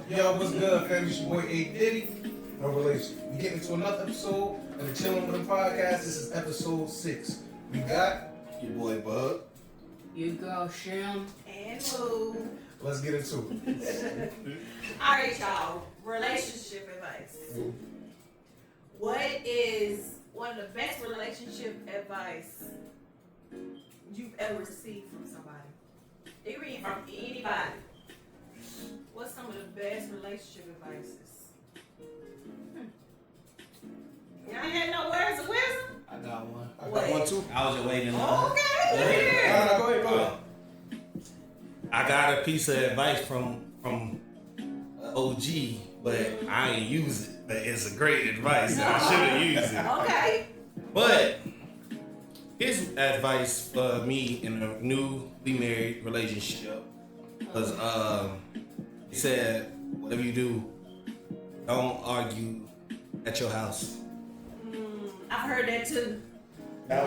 Yo, what's good, fam? It's your boy A Diddy. No relation. We get into another episode of the Chillin Wit podcast. This is episode 6. We got your boy Bug. You girl Shim. And Moo. Let's get into it. Alright, y'all. Relationship advice. What is one of the best relationship advice you've ever received from somebody? It can be from anybody. What's some of the best relationship advices? Y'all ain't had no words of wisdom? I got one. I got one too. I was just waiting. Okay, Go ahead. I got a piece of advice from OG, but I ain't use it. But it's a great advice. I should have used it. Okay. But his advice for me in a newly married relationship was he said, whatever you do, don't argue at your house. I've heard that too. That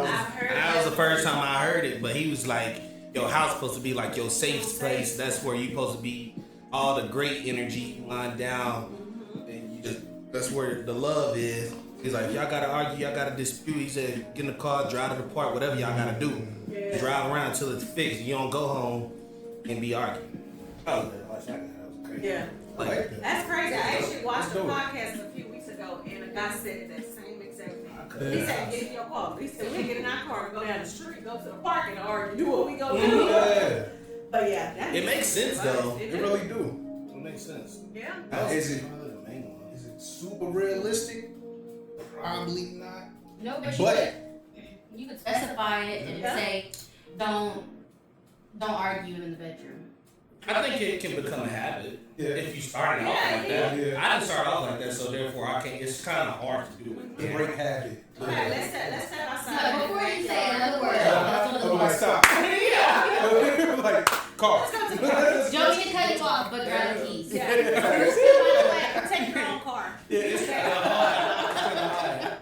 was the first time I heard it, but he was like, your house supposed to be like your safe place. That's where you supposed to be all the great energy you line down. And you just, that's where the love is. He's like, y'all gotta argue, y'all gotta dispute. He said, get in the car, drive to the park, whatever y'all gotta do. Yeah. Drive around until it's fixed. You don't go home and be arguing. That was crazy. Yeah. I like that. That's crazy. I actually watched a Let's do it. podcast a few weeks ago, and a guy said that same exact thing. He said, get in your car. He said, we get in our car and go down the street, go to the park and argue, do what we go do. Yeah. But yeah, that It makes sense though. It really do. It makes sense. Yeah. Now, is it Main one. super realistic? Probably not. No, but you could specify it and say, don't argue in the bedroom. I think it can become a habit if you start it off like that. Yeah. I didn't start off like that, so therefore I can't. It's kind of hard to do it. Great habit. Okay, let's set outside. No, before you say another word, Oh my, stop. Like, car. don't need to cut you off, but grab the keys. Yeah. By the way, take your own car. It's kind of hard.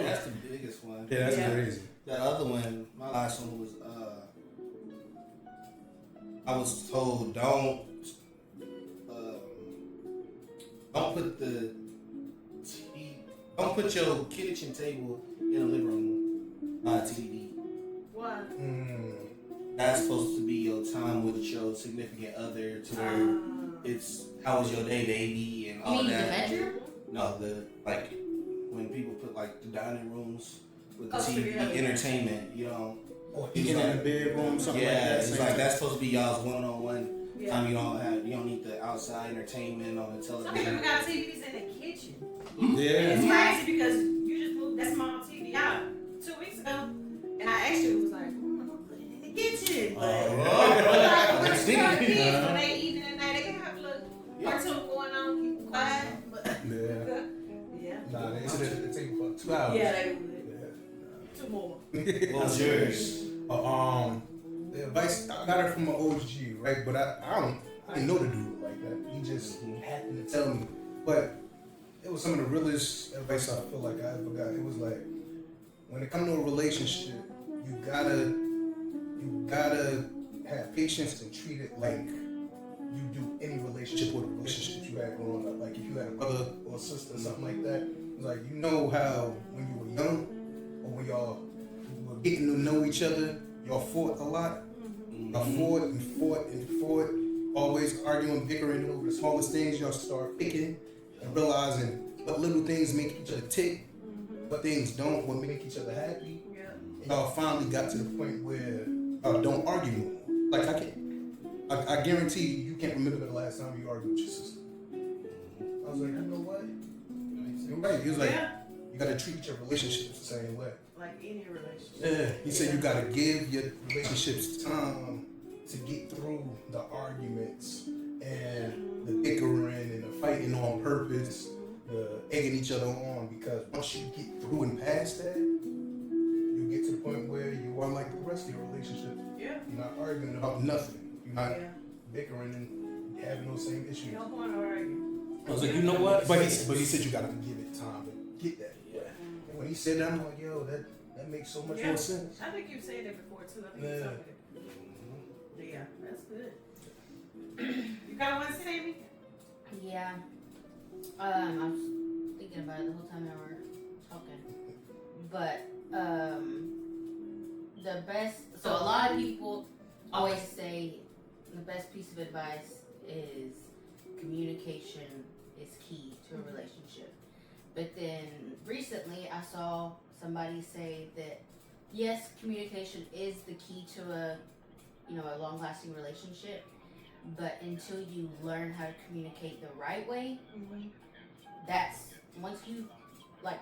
That's the biggest one. Yeah, that's Yeah. crazy. The other one, my last one was I was told don't put your kitchen table in the living room by TV. What? That's supposed to be your time with your significant other, to where it's how was your day, baby, and You all mean the that. bedroom? No, like when people put like the dining rooms with the Oh, TV together. entertainment, you know. Or eating in the bedroom, something like that. It's like that's supposed to be y'all's one-on-one Yeah. time. You don't need the outside entertainment on the Some people television. got TVs in the kitchen. Yeah. It's crazy because you just moved that small TV out 2 weeks ago, and I actually was like, I'm gonna put it in the kitchen. But like, when it's young kids, when they eating at night, they can have a little cartoon going on, keep them quiet. But Yeah. yeah, Nah, they sit at the table for 2 hours. yeah, they would. Yeah. 2 more. What's yours? The advice, I got it from an OG, right? But I didn't know the dude like that. He just happened to tell me. But it was some of the realest advice I feel like I ever got. It was like, when it comes to a relationship, you gotta have patience and treat it like you do any relationship or the relationships you had growing up. Like if you had a brother or a sister or something like that, it's like, you know how when you were young or when y'all were getting to know each other, y'all fought a lot. Y'all fought and fought and fought, always arguing, bickering over the smallest things. Y'all start picking and realizing what little things make each other tick, what things don't, what make each other happy. Yeah. And y'all finally got to the point where y'all don't argue no more. Like I guarantee you can't remember the last time you argued with your sister. I was like, you know what? You're right. He was like, you gotta treat your relationships the same way. Like any relationship. Yeah. He said you gotta give your relationships time to get through the arguments and the bickering and the fighting on purpose, the egging each other on, because once you get through and past that, you get to the point where you are like the rest of your relationships. Yeah. You're not arguing about nothing. You're not Yeah. bickering and having those same issues. No point in arguing. I was like, you know what? But he said you gotta give it time to get that. Yeah. And when he said that, I'm like, yo, that makes so much more sense. I think you've said that before too. I think you told me that. Yeah, that's good. You got one, Sammy? Yeah. I was thinking about it the whole time we were talking. But the best. So a lot of people always say the best piece of advice is communication is key to a relationship. But then recently I saw somebody say that yes, communication is the key to a long-lasting relationship, but until you learn how to communicate the right way, that's once you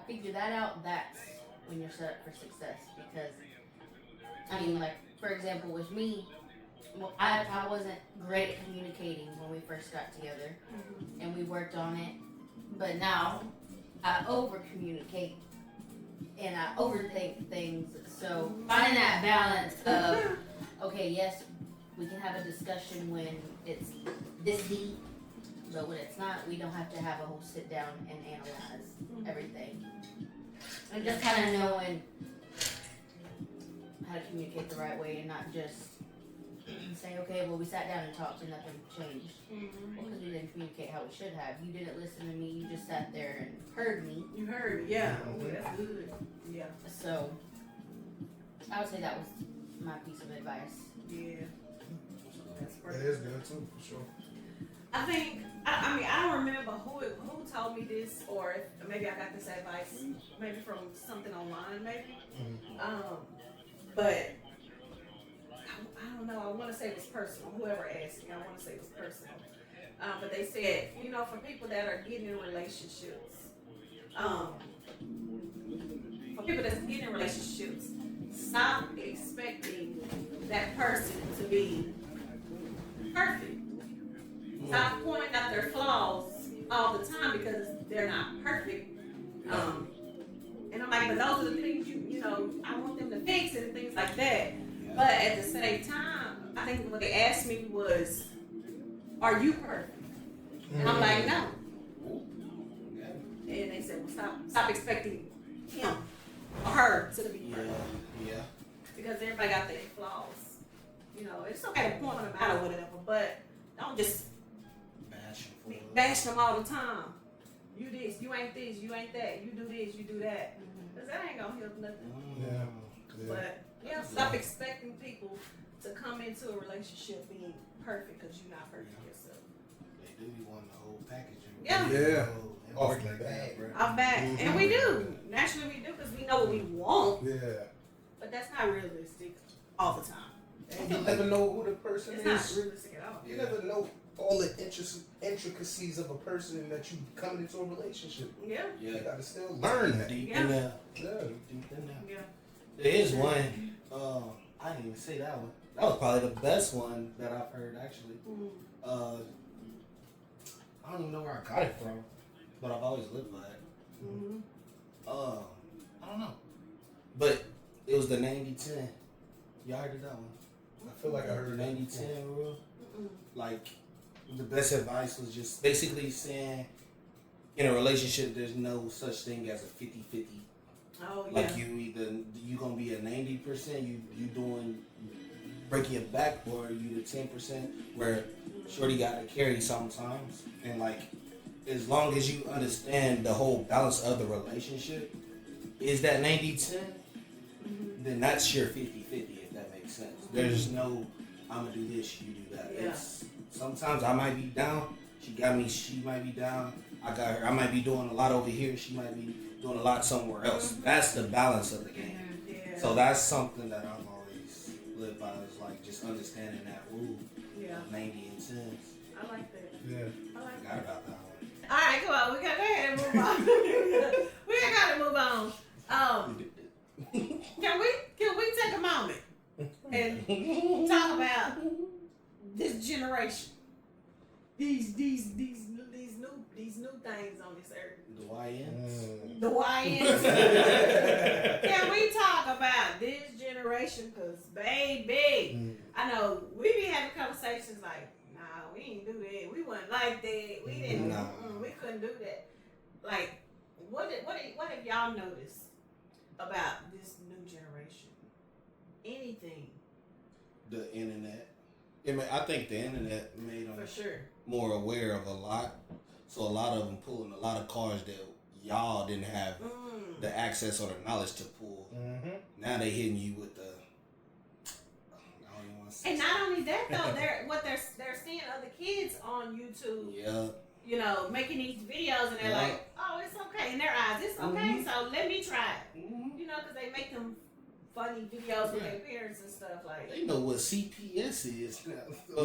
figure that out, that's when you're set up for success. Because I mean, for example, with me, I wasn't great at communicating when we first got together, and we worked on it. But now I over communicate and I overthink things. So finding that balance of okay, yes, we can have a discussion when it's this deep, but when it's not, we don't have to have a whole sit down and analyze everything. And just kind of knowing how to communicate the right way and not just say, okay, well, we sat down and talked and nothing changed. Well, because we didn't communicate how we should have. You didn't listen to me. You just sat there and heard me. You heard me, yeah. Oh, that's good. Yeah. So I would say that was my piece of advice. Yeah. That's That perfect. is good too, for sure. I think, I mean, I don't remember who told me this, or if maybe I got this advice, maybe from something online, maybe. But I don't know. I want to say it was personal. Whoever asked me, I want to say it was personal. But they said, for people that are getting in relationships, stop expecting that person to be perfect. Stop pointing out their flaws all the time because they're not perfect. And I'm like, but those are the things I want them to fix and things like that. But at the same time, I think what they asked me was, are you perfect? And I'm like, no. And they said, well, stop expecting him or her to be perfect. Yeah. Because everybody got their flaws. It's okay to point them out or whatever, but don't just bash them all the time. You this, you ain't this, you ain't that, you do this, you do that. Because that ain't gonna help nothing. Yeah. But stop expecting people to come into a relationship being perfect because you're not perfect yourself. They do be wanting the whole package. Yeah. Off the bat, bro. I'm back. And we do. Naturally we do because we know what we want. Yeah. But that's not realistic all the time. And you never know who the person It's is. not realistic at all. You never know all the intricacies of a person that you come into a relationship. Yeah. You gotta still learn that. Deep Yeah. in there. Yeah. Deep in there. Yeah. There is one. I didn't even say that one. That was probably the best one that I've heard actually. I don't even know where I got it from, but I've always lived by it. I don't know, but it was the 90-10. Y'all heard of that one? I feel like I heard The 90-10 rule. Like the best advice was just basically saying, in a relationship, there's no such thing as a 50-50. Oh, yeah. Like you gonna be a 90%, you doing breaking your back, or you the 10% where shorty gotta carry sometimes. And like, as long as you understand the whole balance of the relationship is that 90-10, then that's your 50-50, if that makes sense. There's no I'm gonna do this, you do that. Yeah. It's sometimes I might be down, she got me, she might be down, I got her, I might be doing a lot over here, she might be doing a lot somewhere else. That's the balance of the game. Yeah. So that's something that I've always lived by, is like just understanding that rule. Yeah. 90 and 10. I like that. Yeah. I like Forgot that. about that one. All right, come on. We gotta go ahead and move on. We gotta move on. Can we take a moment and talk about this generation? These new things on this earth. The YNs. The YNs. Can we talk about this generation? Cause baby, I know we be having conversations like, nah, we ain't do that. We wasn't like that. We didn't. Nah. We couldn't do that. Like, what have y'all noticed about this new generation? Anything? The internet. I think the internet made them For sure. more aware of a lot. So a lot of them pulling a lot of cars that y'all didn't have the access or the knowledge to pull. Mm-hmm. Now they hitting you with the. And not only that though, they're seeing other kids on YouTube. Yeah. You know, making these videos, and they're like, "Oh, it's okay." In their eyes, it's okay. So let me try it. You know, because they make them funny videos with their parents and stuff like. They know what CPS is now.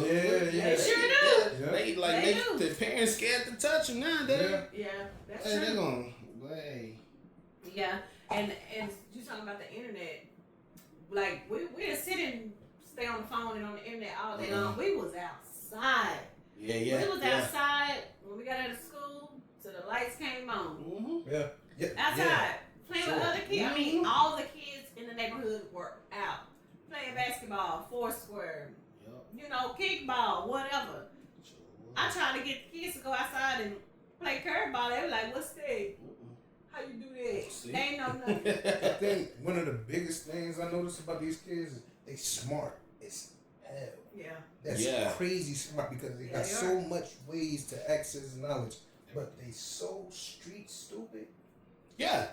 They sure do. Yeah. They do. The parents scared to touch them now. Yeah, that's true. They're going, hey. Yeah, and you talking about the internet? Like we just sit and stay on the phone and on the internet all day long. We was outside. Yeah. We was outside when we got out of school till the lights came on. Yeah. Outside playing with other kids. I mean, all the kids in the neighborhood were out playing basketball, foursquare, you know, kickball, whatever. I tried to get the kids to go outside and play curveball. They were like, "What's that? How you do that?" They ain't know nothing. I think one of the biggest things I noticed about these kids is they smart as hell. Yeah. That's crazy smart because they got so much ways to access knowledge, but they so street stupid. Yeah.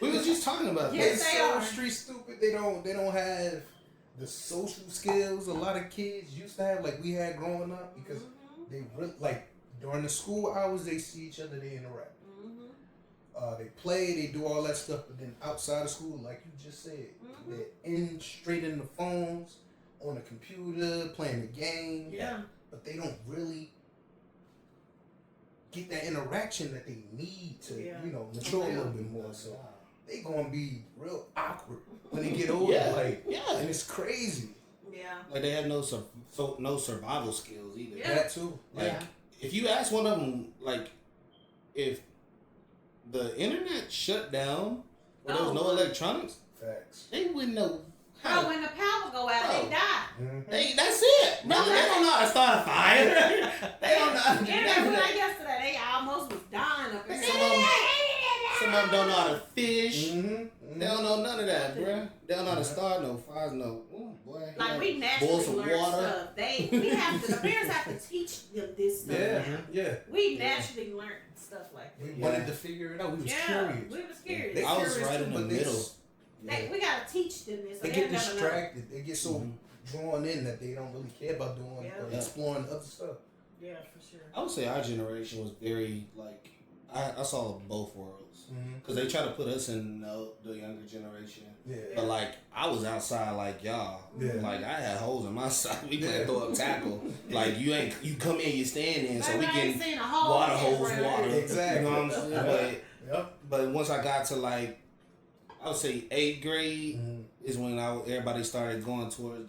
We was just talking about Yes, this. they so are. street stupid. They don't have the social skills a lot of kids used to have, like we had growing up, because they really, like during the school hours they see each other, they interact. They play, they do all that stuff, but then outside of school, like you just said, they're straight in the phones, on the computer, playing the game. Yeah. But they don't really get that interaction that they need to, mature a little bit more. So they gonna be real awkward when they get older. And it's crazy. Yeah. Like they have no survival skills either. Yeah. That too. Like if you ask one of them, like if the internet shut down or there was no electronics, facts. they wouldn't know. Bro, when the power go out, they die. That's it. Bro, they don't know how to start a fire. They don't know how to do Everybody that. yesterday, they almost was dying up in Some of them don't know how to fish. They don't know none of that, bro. They don't know how to start no fires, no. Ooh, boy. Like we boil naturally some learn water. stuff. The parents have to teach them this stuff now. Yeah. We naturally learned stuff like that. We wanted to figure it out. We was curious. We was curious. They I was curious right too, in the but middle. We gotta teach them this. So They they'll get never know. distracted. They get so drawn in that they don't really care about doing or exploring other stuff. Yeah, for sure. I would say our generation was very, like, I saw both worlds. Because they try to put us in the younger generation. Yeah. But, like, I was outside like y'all. Yeah. Like, I had holes in my side. We couldn't throw up tackle. Like, you come in, you stand in, so we can water hose water. Exactly. You know what I'm saying? But once I got to, like, I would say 8th grade is when everybody started going towards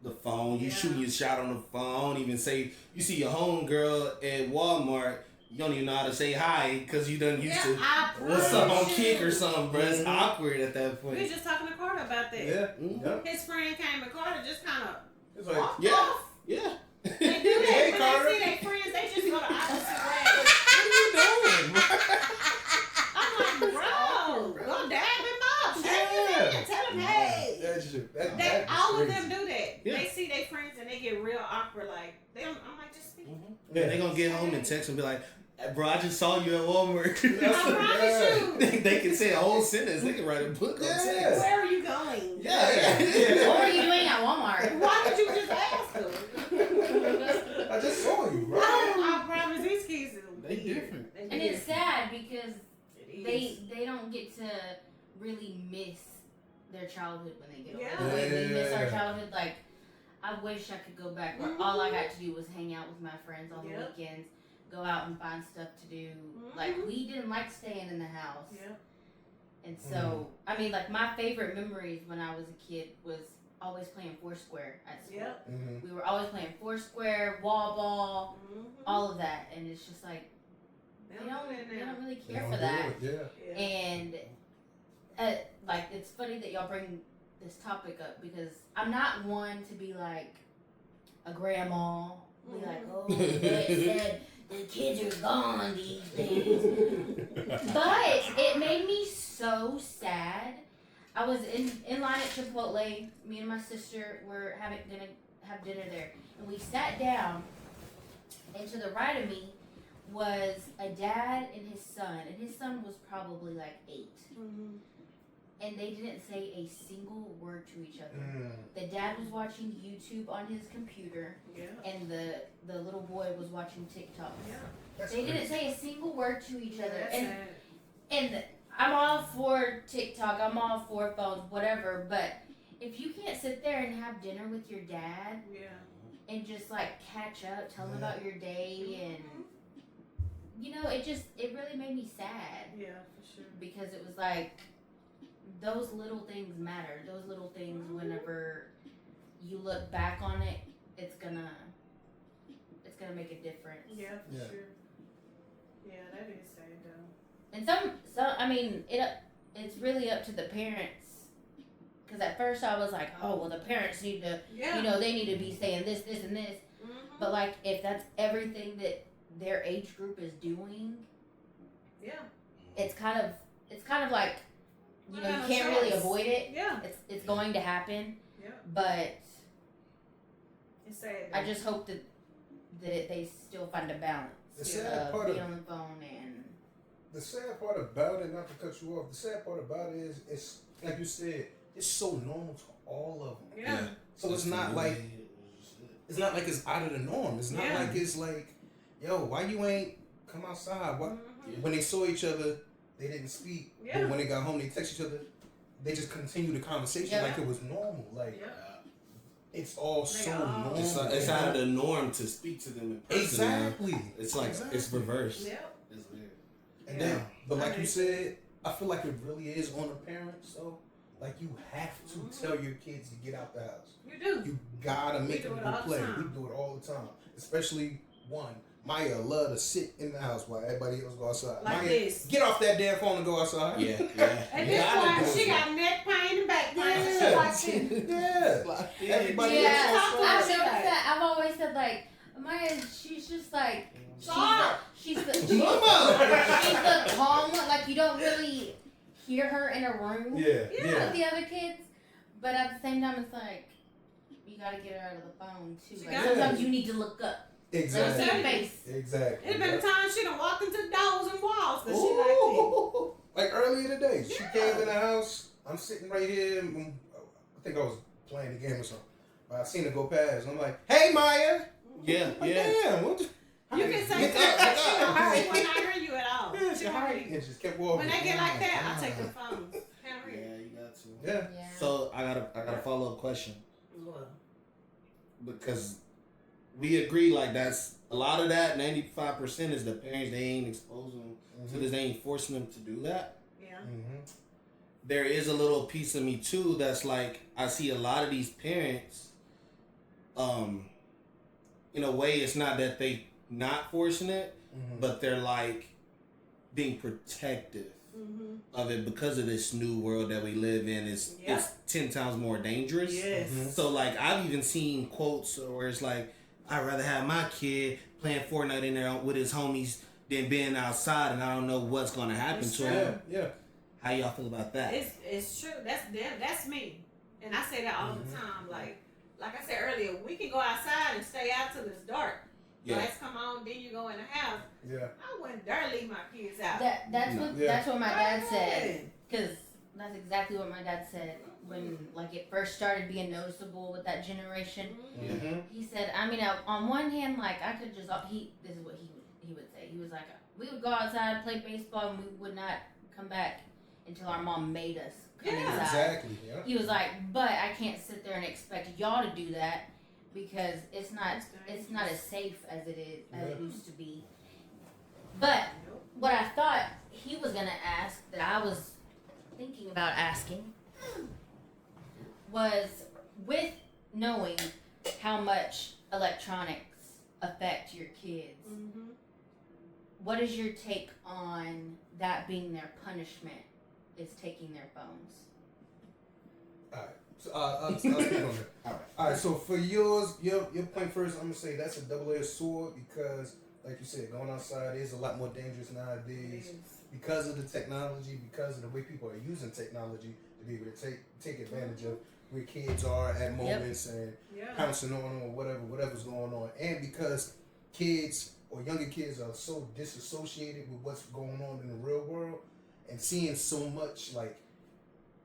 the phone. You shooting your shot on the phone. Even say you see your homegirl at Walmart, you don't even know how to say hi because you done used to what's up on Kick or something, bro. It's awkward at that point. We were just talking to Carter about that. Yeah. His friend came and Carter just kind of It's like, walked off. Yeah. They do that Hey, when Carter. they see their friends. They just go the opposite way. what are you doing? I'm like, bro, go dab him up. Shake his hand. Tell him, hey. All of them do that. Yeah. They see their friends and they get real awkward. Like, I'm like, just speak. Yeah, they gonna get home and text and be like, bro, I just saw you at Walmart. I promise you. They can say a whole sentence. They can write a book on text. Where are you going? Yeah. What were you doing at Walmart? Why did you just ask them? I just saw you, bro. I promise these kids are They weird. different. And it's sad because It is. they don't get to really miss their childhood when they get older. Yeah. The way we miss our childhood, like I wish I could go back where all I got to do was hang out with my friends on the weekends, go out and find stuff to do. Like we didn't like staying in the house. And so I mean, like my favorite memories when I was a kid was always playing Foursquare at school. We were always playing Foursquare, wall ball, all of that, and it's just like they don't really care for that. And like it's funny that y'all bring this topic up because I'm not one to be like a grandma, be like, oh, Dad said the kids are gone these days. But it made me so sad. I was in line at Chipotle. Me and my sister were gonna have dinner there, and we sat down. And to the right of me was a dad and his son was probably like 8. Mm-hmm. And they didn't say a single word to each other. Mm. The dad was watching YouTube on his computer, Yeah. and the little boy was watching TikTok. Yeah. That's They didn't crazy. say a single word to each other. That's And sad. and I'm all for TikTok, I'm all for phones, whatever, but if you can't sit there and have dinner with your dad Yeah. and just like catch up, tell him Yeah. about your day, and you know, it really made me sad Yeah, for sure. because it was like those little things matter. Those little things, whenever you look back on it, it's gonna make a difference. Yeah, for Yeah. sure. Yeah, that is sad though. And some I mean, it's really up to the parents. Because at first I was like, oh, well, the parents need to, Yeah. you know, they need to be saying this, and this. Mm-hmm. But like, if that's everything that their age group is doing, Yeah. it's kind of like, you know, Well, you can't really choice. avoid it. Yeah. It's going to happen. Yeah. But It's sad. I just hope that they still find a balance The sad of part being of- on the phone and. The sad part about it, not to cut you off, the sad part about it is, it's like you said, it's so normal to all of them. Yeah. So it's not like it's out of the norm. It's not Yeah. like it's like, yo, why you ain't come outside? Why? Mhm. When they saw each other, they didn't speak. Yeah. But when they got home, they text each other. They just continue the conversation Yeah. like it was normal. Like Yeah. it's all They so all- normal. It's out of the norm to speak to them in person. Exactly. Now. It's like Exactly. it's reversed. Yep. It's weird. And Yeah. then, but like I you agree. said, I feel like it really is on the parents. So, like you have to tell your kids to get out the house. You do. You gotta make do them it go all the play. time. We do it all the time. Especially one. Maya love to sit in the house while everybody else go outside. Like Maya, this. get off that damn phone and go outside. Yeah. At You this gotta point, do she it. got neck pain and back pain. She's Yeah. watching. Yeah. Everybody Yeah, else talk to I've her. noticed that. I've always said like, Maya, she's just like, Stop. she's the Mama. she's the calm one. Like you don't really hear her in a room Yeah. with the other kids, but at the same time, it's like you gotta get her out of the phone too. She Like, gotta. sometimes you need to look up. Exactly. Look at her face. Exactly. It's been a time she done walked into doors and walls because she like that. Ooh. Like earlier today, she Yeah. came in the house. I'm sitting right here. I think I was playing the game or something. But I seen her go past. I'm like, "Hey, Maya." Yeah. Like, Yeah. damn. What? You can say Get that. up, She get don't up. hurry when I hear you at all. Yeah, She she don't hurried hurry. and just kept walking. When they get like that, Oh, I take the God. phones. Can't read. Yeah, you got to. Yeah. Yeah. So I got a follow up question Well, because we agree like that's a lot of that. 95% is the parents. They ain't exposing them to this. They ain't forcing them to do that. yeah. Mm-hmm. There is a little piece of me too that's like I see a lot of these parents. In a way, it's not that they not forcing it, Mm-hmm. but they're like being protective Mm-hmm. of it because of this new world that we live in. It's 10 times more dangerous. Yes. Mhm. So like I've even seen quotes where it's like I'd rather have my kid playing Fortnite in there with his homies than being outside and I don't know what's gonna happen It's to true. him. Yeah. How y'all feel about that? It's true. That's them. That's me. And I say that all Mm-hmm. the time. Like I said earlier, we can go outside and stay out till it's dark. Yeah. Lights come on, then you go in the house. Yeah. I wouldn't dare leave my kids out. Yeah. That's what my dad said. Right. Because that's exactly what my dad said when like it first started being noticeable with that generation. Mm-hmm. He said, I mean, on one hand, like I could just this is what he would say. He was like, we would go outside, play baseball, and we would not come back until our mom made us come Yeah. inside. Exactly. Yeah. He was like, but I can't sit there and expect y'all to do that because it's not as safe as it used to be. But Nope. what I thought he was gonna ask that I was thinking about asking was with knowing how much electronics affect your kids, Mm-hmm. what is your take on that being their punishment is taking their phones? Alright. So, I'll speak on that. Alright, so for your point first, I'm gonna say that's a double-edged sword because, like you said, going outside is a lot more dangerous nowadays because of the technology, because of the way people are using technology to be able to take advantage of where kids are at moments and Yeah. pouncing on them or whatever's going on, and because kids or younger kids are so disassociated with what's going on in the real world and seeing so much like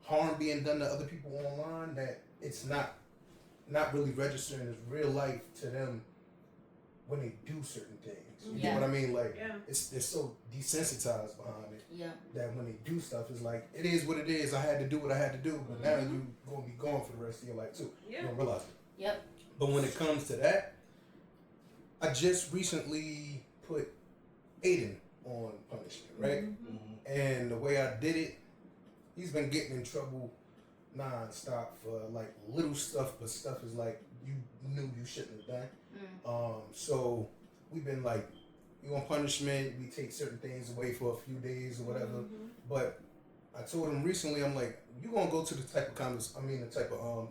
harm being done to other people online that it's not really registering as real life to them when they do certain things. You know what I mean? Like they're so desensitized behind it that when they do stuff, it's like it is what it is. I had to do what I had to do, but now you gonna be gone for the rest of your life too. You don't realize it. Yep. But when it comes to that, I just recently put Aiden on punishment, right? And the way I did it, he's been getting in trouble non-stop for like little stuff, but stuff is like you knew you shouldn't have done. So we've been like, you on punishment, we take certain things away for a few days or whatever. But I told him recently, I'm like, you gonna go to the type of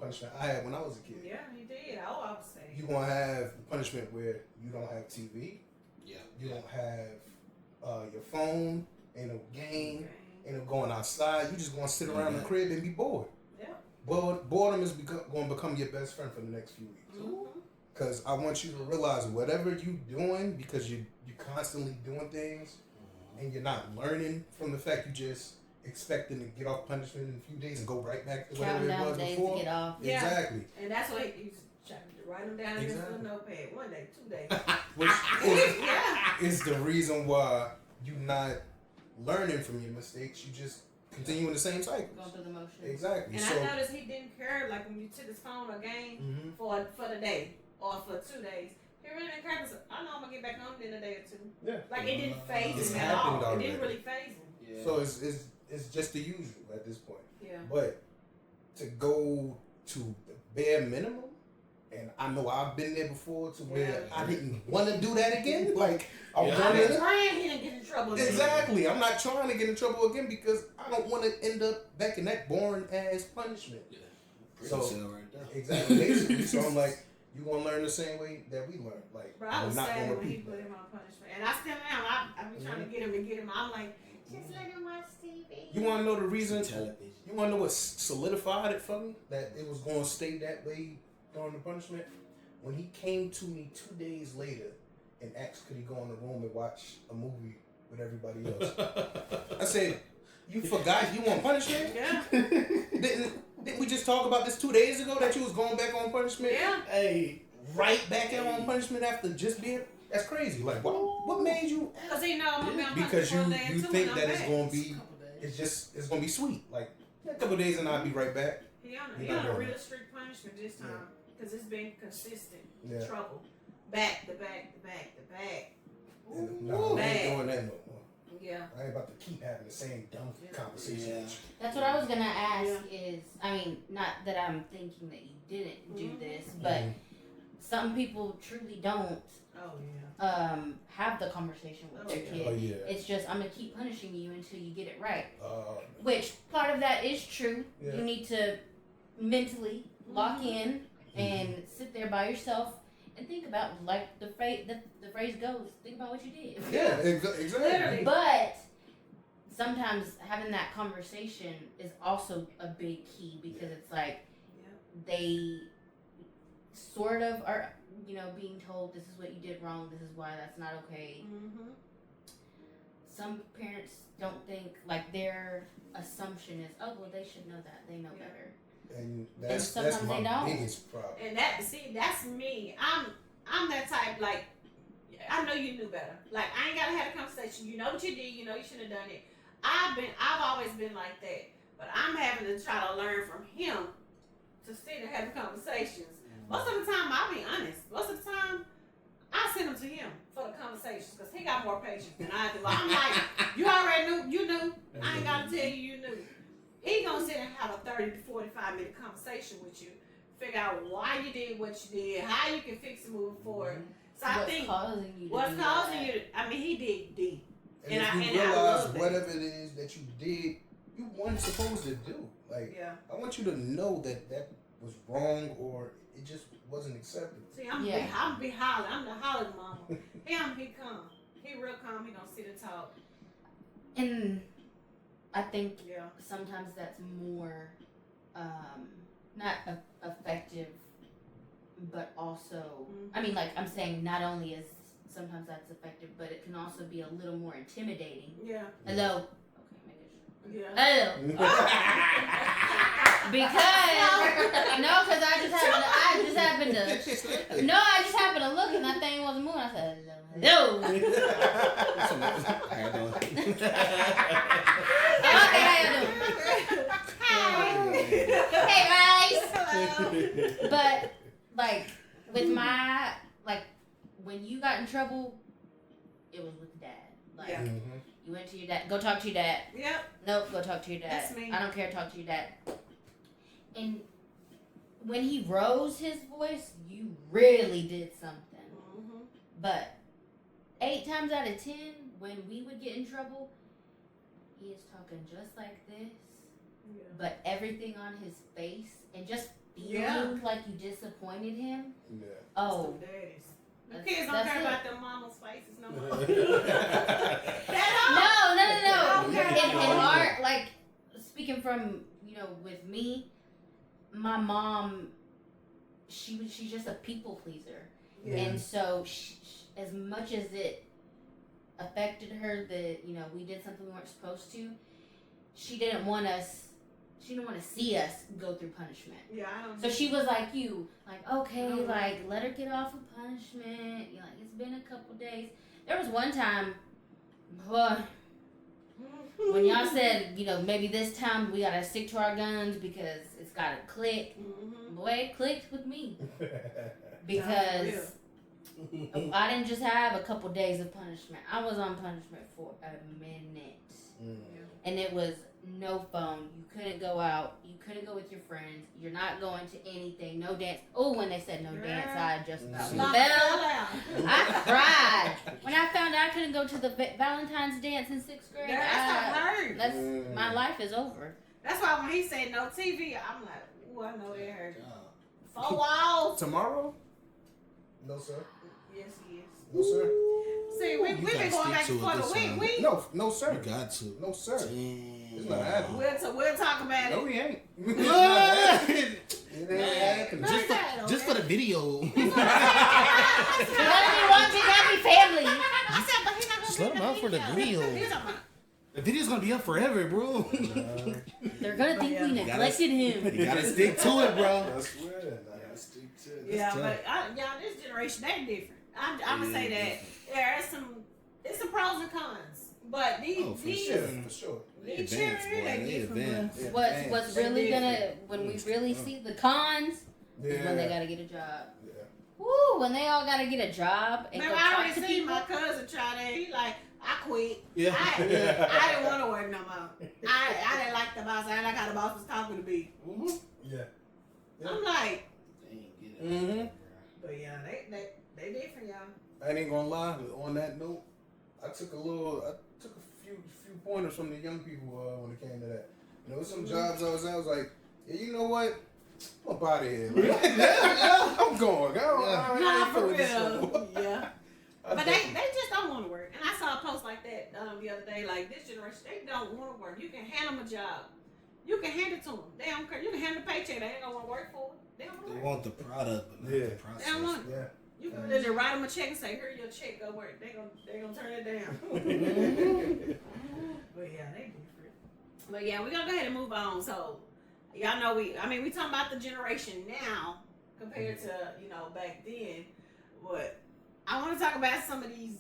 punishment I had when I was a kid. Yeah, he did. I was saying. You gonna have the punishment where you don't have TV. Yeah. You don't have your phone, ain't no game, ain't no going outside. You just gonna sit around the crib and be bored. Yeah. Boredom is going to become your best friend for the next few weeks. Because I want you to realize whatever you're doing, because you're constantly doing things, and you're not learning from the fact you just expecting to get off punishment in a few days and go right back to whatever it was days before. to get off. Exactly. And that's why he's trying to write them down in his little notepad. 1 day, 2 days. Which is the reason why you're not learning from your mistakes. You just continue in the same cycle. Going through the motions. Exactly. And so, I noticed he didn't care, like when you took his phone or game for the day or for 2 days. He really didn't care because I know I'm going to get back home in a day or two. Yeah. Like it didn't phase It's him at all. happened already. It didn't really phase him. Yeah. So it's just the usual at this point. Yeah. But to go to the bare minimum, and I know I've been there before to where I didn't want to do that again. Like I'm praying he didn't get in trouble again. Exactly. I'm not trying to get in trouble again because I don't want to end up back in that boring ass punishment. Yeah. So right there. exactly. Basically. So I'm like, you gonna learn the same way that we learned. Like Bro, I was I'm not sad gonna when he repeat. put him on punishment. And I still am. I've been trying to get him. I'm like, just let him watch TV. You wanna know the reason? Television. You wanna know what solidified it for me? That it was gonna stay that way during the punishment? When he came to me 2 days later and asked could he go in the room and watch a movie with everybody else. I said, you forgot you want punishment? Yeah. Didn't we just talk about this 2 days ago that you was going back on punishment? Yeah. Hey, right back in on punishment after just being, that's crazy. Like what made you? Because he know I'm going to be on Because punishment one day you or two think and that I'm it's back. gonna be, it's gonna be sweet. Like a couple days and I'll be right back. He on You're not a doing real it. strict punishment this time. Because it's been consistent trouble. Back to back to back to back. And no, I ain't doing that no more. Yeah. I ain't about to keep having the same dumb conversation. Yeah. That's what I was gonna ask. Is I mean, not that I'm thinking that you didn't do this, but some people truly don't Oh yeah. have the conversation with their kid. Oh yeah. It's just I'm gonna keep punishing you until you get it right. Uh, Which part of that is true. Yeah. You need to mentally lock in and sit there by yourself and think about, like the phrase goes, think about what you did. yeah, exactly. Literally. But sometimes having that conversation is also a big key because it's like they sort of are, being told this is what you did wrong, this is why that's not okay. Some parents don't think, like their assumption is, oh well, they should know that, they know better. And that's sometimes they my don't. biggest problem. And that's me. I'm that type, like, I know you knew better. Like, I ain't gotta have a conversation. You know what you did, you know you should have done it. I've always been like that. But I'm having to try to learn from him to sit and have conversations. Most of the time, I'll be honest. Most of the time, I send them to him for the conversations because he got more patience than I do. I'm like, you already knew, you knew. I ain't gotta tell you knew. He gonna sit and have a 30 to 45 minute conversation with you, figure out why you did what you did, how you can fix it moving forward. So I think what's causing you. I mean, he dig deep. And if you I realize love that. whatever it is that you did, you weren't supposed to do. Like, I want you to know that was wrong or it just wasn't acceptable. See, I'm be hollering. I'm the hollering mama. He calm. He real calm. He gonna sit and talk. And I think sometimes that's more not effective, but also I mean, like I'm saying, not only is sometimes that's effective, but it can also be a little more intimidating. Yeah. Hello. Okay, make it Yeah. hello. Because I just happened to look and that thing wasn't moving. I said hello. How you doing? Okay, how you doing? Hey guys. Hello. But like with my when you got in trouble, it was with dad. Like Yeah. you went to your dad. Go talk to your dad. Yep. Nope. Go talk to your dad. That's me. I don't care. Talk to your dad. And when he rose his voice, you really did something. Mm-hmm. But 8 times out of 10, when we would get in trouble, he is talking just like this, Yeah. but everything on his face and just feeling Yeah. like you disappointed him. Yeah. Oh, The daddies. The That's- kids don't that's care it. about their mama's faces no more. no. Okay. In our speaking from with me, my mom, she's just a people pleaser, Yeah. and so as much as it affected her that we did something we weren't supposed to, she didn't want to see us go through punishment. Yeah, I don't. So she was like okay, Oh. let her get off of punishment. It's been a couple days. There was one time, when y'all said, maybe this time we gotta stick to our guns because it's gotta click. Mm-hmm. Boy, it clicked with me Yeah, because I didn't just have a couple days of punishment. I was on punishment for a minute, and it was no phone. You couldn't go out. You couldn't go with your friends. You're not going to anything. No dance. Oh, when they said no dance, I just about fell. I cried when I found out I couldn't go to the Valentine's dance in 6th grade. That's My life is over. That's why when he said no TV, I'm like, ooh, I know that hurt. 4 walls. Tomorrow? No, sir. Yes, he is. No, sir. See, we've been gotta going back stick and to it forth. this time. No, sir. You got to. No, sir. Damn. It's not happening. We'll talk about No, it. he ain't. It ain't Man, happening. just for the video. Let me watch it. Happy family. I said, but he's not Just gonna let him out for the video. He's talking about- The video's gonna be up forever, bro. They're gonna think we neglected him. You gotta stick to it, bro. I swear. I gotta stick to it. Yeah, tough. but this generation, they're different. I'm gonna say that there's some pros and cons, but these Oh, for these sure. For sure. They these advance, children, boy. they They different. advance. Yeah. What's really when we really see the cons is when they gotta get a job. Yeah. Woo! When they all gotta get a job and Man, go I talk already to seen people. my cousin try that. He like, I quit. Yeah. I didn't want to work no more. I didn't like the boss. I didn't like how the boss was talking to me. Mm-hmm. Yeah. I'm like, Mm-hmm. but yeah, they different, y'all. I ain't gonna lie. On that note, I took a few pointers from the young people when it came to that. Some jobs I was like, yeah, you know what? I'm up out of here. Like, I'm going. Nah, for this no real. more. Yeah. But they just don't want to work. And I saw a post like that the other day. Like, this generation, they don't want to work. You can hand them a job. You can hand it to them. They don't care. You can hand them a paycheck. They ain't gonna want to work for it. They don't They want to work. want the product, but not Yeah. the process. They don't want it. Yeah. You can just write them a check and say, "Here, your check. Go work." They gonna turn it down. But yeah, they different. But yeah, we're gonna go ahead and move on. So y'all know we talking about the generation now compared to back then. But I want to talk about some of these.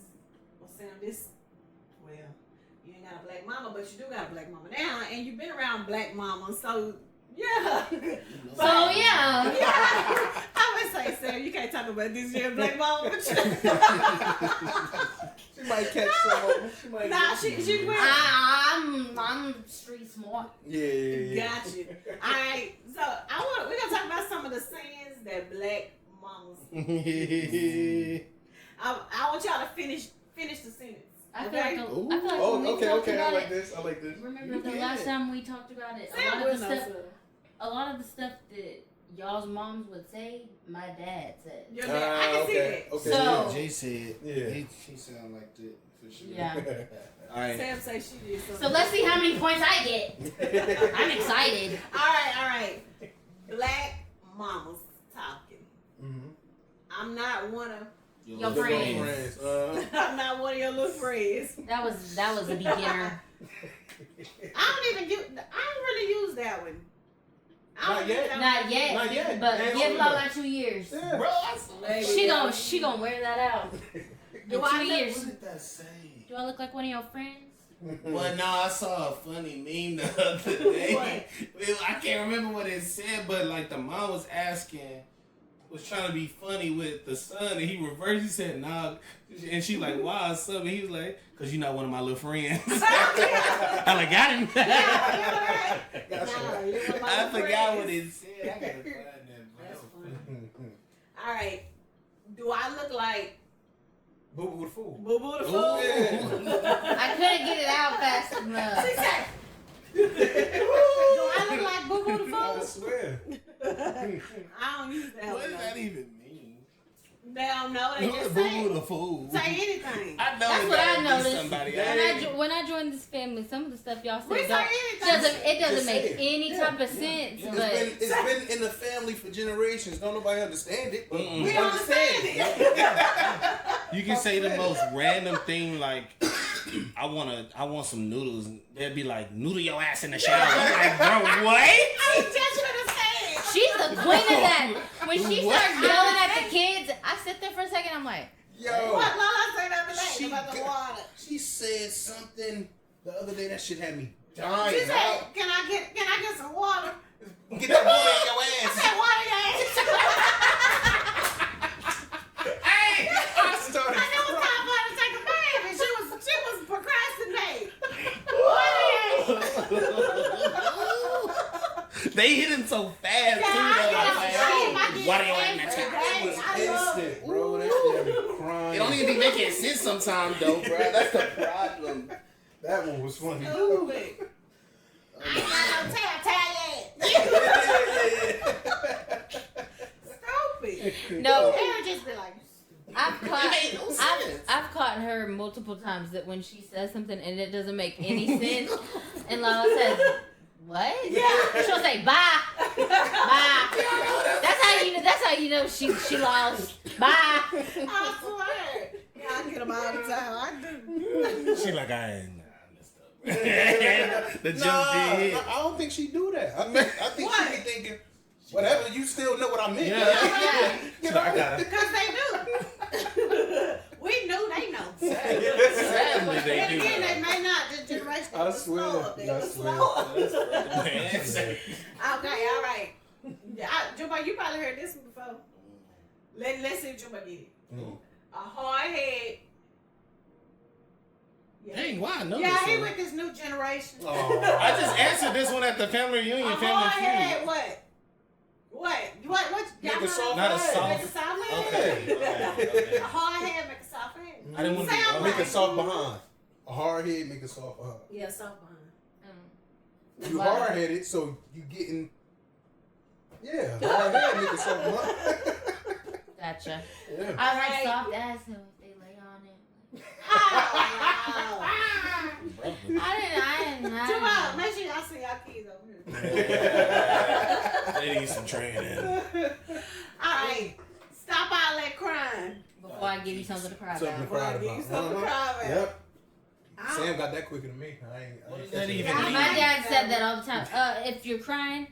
You ain't got a black mama, but you do got a black mama now, and you've been around black mamas, so yeah. So yeah. I would say, Sam, you can't talk about this year black mama, but She might catch some of them. She might. nah, she will. I'm street smart. Yeah. Got you. All right, so we're gonna talk about some of the sayings that black mamas. I want y'all to finish the sentence. I feel Okay? like Ooh. when we talked Okay. I about like it, this. I like this. remember the last time we talked about it? Sam will know, sir. A lot of the stuff that y'all's moms would say, my dad said. Your dad, I can see that. Okay. So- Jay said, Yeah. she sound like that for sure. Yeah. All right. Sam say she did something. So let's see how many points I get. I'm excited. All right. Black mamas talking. Mm-hmm. I'm not one of Your friends. I'm not one of your little friends. That was a beginner. I don't really use that one. Not yet. Not yet. Not yet. But Hands give on Lola that. 2 years. Yeah. Bro, She gonna wear that out. In Do I 2 look- years. what did that say? Do I look like one of your friends? Well, no, I saw a funny meme the other day. I can't remember what it said, but like the mom was trying to be funny with the son, and he reversed. He said, "Nah," and she like, "Why, son?" And he was like, "Cause you're not one of my little friends." I like got him. I forgot what it said. I gotta find that. That's funny. All right. Do I look like Boo Boo the Fool. Boo Boo the Fool? I couldn't get it out fast enough. She said, do I look like Boo Boo the I Fool? swear. I don't use that What one. does that though. even mean? They don't know. They just Boo say Boo the Fool. say anything. I know That's it what I gotta be noticed. somebody When I joined this family, some of the stuff y'all We say say anything. it doesn't Just say make it. any Yeah. type of sense. It's But been in the family for generations. Don't nobody understand it. But Mm-mm. We don't understand it. You can say the most random thing like, I want some noodles. And they'd be like, noodle your ass in the shower. I'm like, bro, what? I was just gonna say it. she's the queen of that. When she What? starts yelling at the kids, I sit there for a second. I'm like, Yo, What Lola said the other day She about the got- water? she said something the other day that shit had me dying. She said, "Can I get some water?" Get that water in your I ass. said, "Water, yeah." Hey, I started And it was time for her to take a bath, and she was procrastinating. They hit him so fast, too, though. Why do you like that? It was instant, bro. That shit had me crying. It don't even be making sense sometimes, though, bro. That's the problem. That one was funny. Stupid. I ain't got no Stupid. no. Parents just be like, I've caught her multiple times that when she says something and it doesn't make any sense, and Lola says, "What?" Yeah. She'll say, "Bye, bye." That's how you know she lost. Bye. I swear. Yeah, I get them all the time. I do. She like, I messed up. The joke did. I don't think she do that. I think she be thinking, whatever, you still know what I meant. Yeah. You know? I got it. Because they do. We knew they know. Sadly, they Then do. again, they may not. This generation I was swear. slow up there. I It was swear. slow up. Man. Okay, all right. Jumbo, you probably heard this one before. Let's see if Jumbo get it. Mm. A hard head. Yeah, Dang, why I know yeah, this he one? with this new generation. Oh. I just answered this one at the family reunion, A family hard head, feud. what? What? Make y'all a soft Not a head. soft- Make a soft head. Okay. A hard head make a soft head. I didn't want to be Sound wrong. Make a right. soft behind. A hard head, make a soft behind. Yeah, soft behind. Mm. You Wow. hard headed, so you getting. Yeah, hard head, make a soft behind. Gotcha. Yeah. I like Right. soft ass so if they lay on it. Oh, I didn't. Jumbo, make sure y'all see y'all kids over here. They need some training. Alright, stop all that crying. Before I give you something to cry Something to about. cry Boy, you about. something to cry about. Yep. I Sam got that quicker than me. What does catching that even it. mean? My dad said that all the time. If you're crying,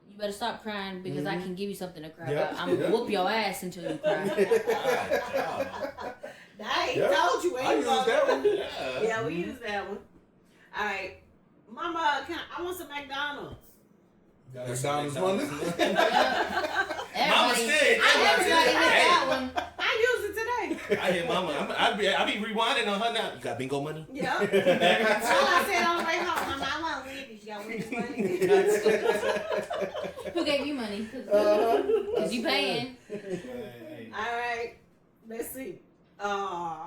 you better stop crying because I can give you something to cry Yep. about. I'm gonna whoop your ass until you cry. Dang, Yep. told you. I used that one. Yeah, we use that one. Alright. Mama, I want some McDonald's. McDonald's money. Mama Everybody, said, everybody hit that one. I used it today. I hear mama. I be rewinding on her now. You got bingo money? Yeah. All I said on the way home, Mama, I want Wendy's. Y'all Wendy's money. Who gave you money? Cause you paying. Alright. Let's see.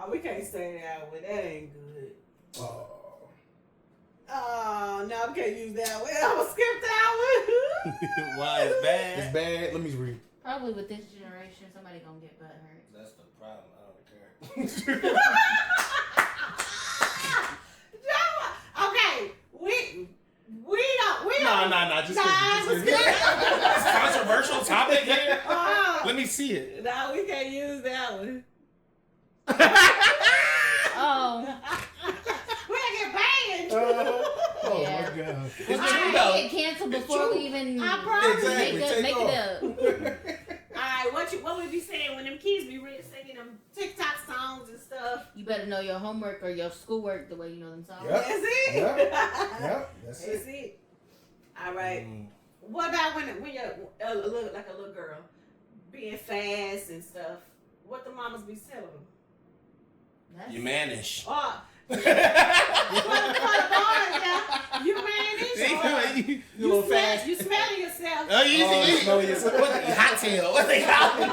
We can't say that one. That ain't good. Oh, no, we can't use that one. I'm gonna skip that one. Why it's bad? It's bad. Let me read. Probably with this generation, somebody gonna get butt hurt. That's the problem. I don't care. Okay, we No, don't. just Nah, let's kidding. skip it. It's controversial topic here. Oh, Let me see it. no, we can't use that one. It's I true though. get canceled before we even I promise. Exactly. Take make off. it up. Alright, what we be saying when them kids be singing them TikTok songs and stuff? You better know your homework or your schoolwork the way you know them songs. Yep. That's it. Yep. That's That's it. it. All right. What about when you're a little girl, being fast and stuff? What the mamas be telling them? That's- You manage. Oh, you manage. You little fast. You smelling yourself. Oh, you smell yourself. What the hot tail? What they call it?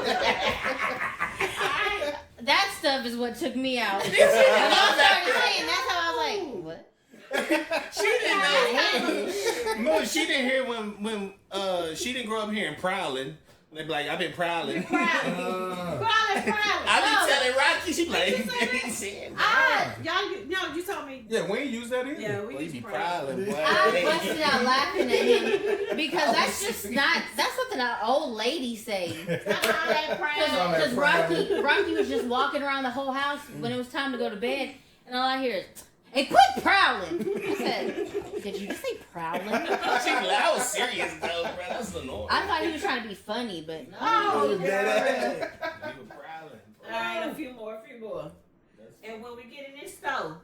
That stuff is what took me out. When y'all started saying, that's how I was like, what? She didn't know. No, she didn't hear when she didn't grow up hearing prowling. They be like, I've been prowling. Prowling. I be telling Rocky, she be like, What he said, you told me. Yeah, we ain't use that either. Yeah, we boy, you used be to prowling. prowling, boy. I busted out laughing at him because that's just not, that's something an old lady say. Because Rocky was just walking around the whole house when it was time to go to bed, and all I hear is, hey, quit prowling. I said, did you just say prowling? I was serious though, bro. That's the norm. I thought he was trying to be funny, but no. Oh, You were prowling. All right, a few more. And when we get in this store,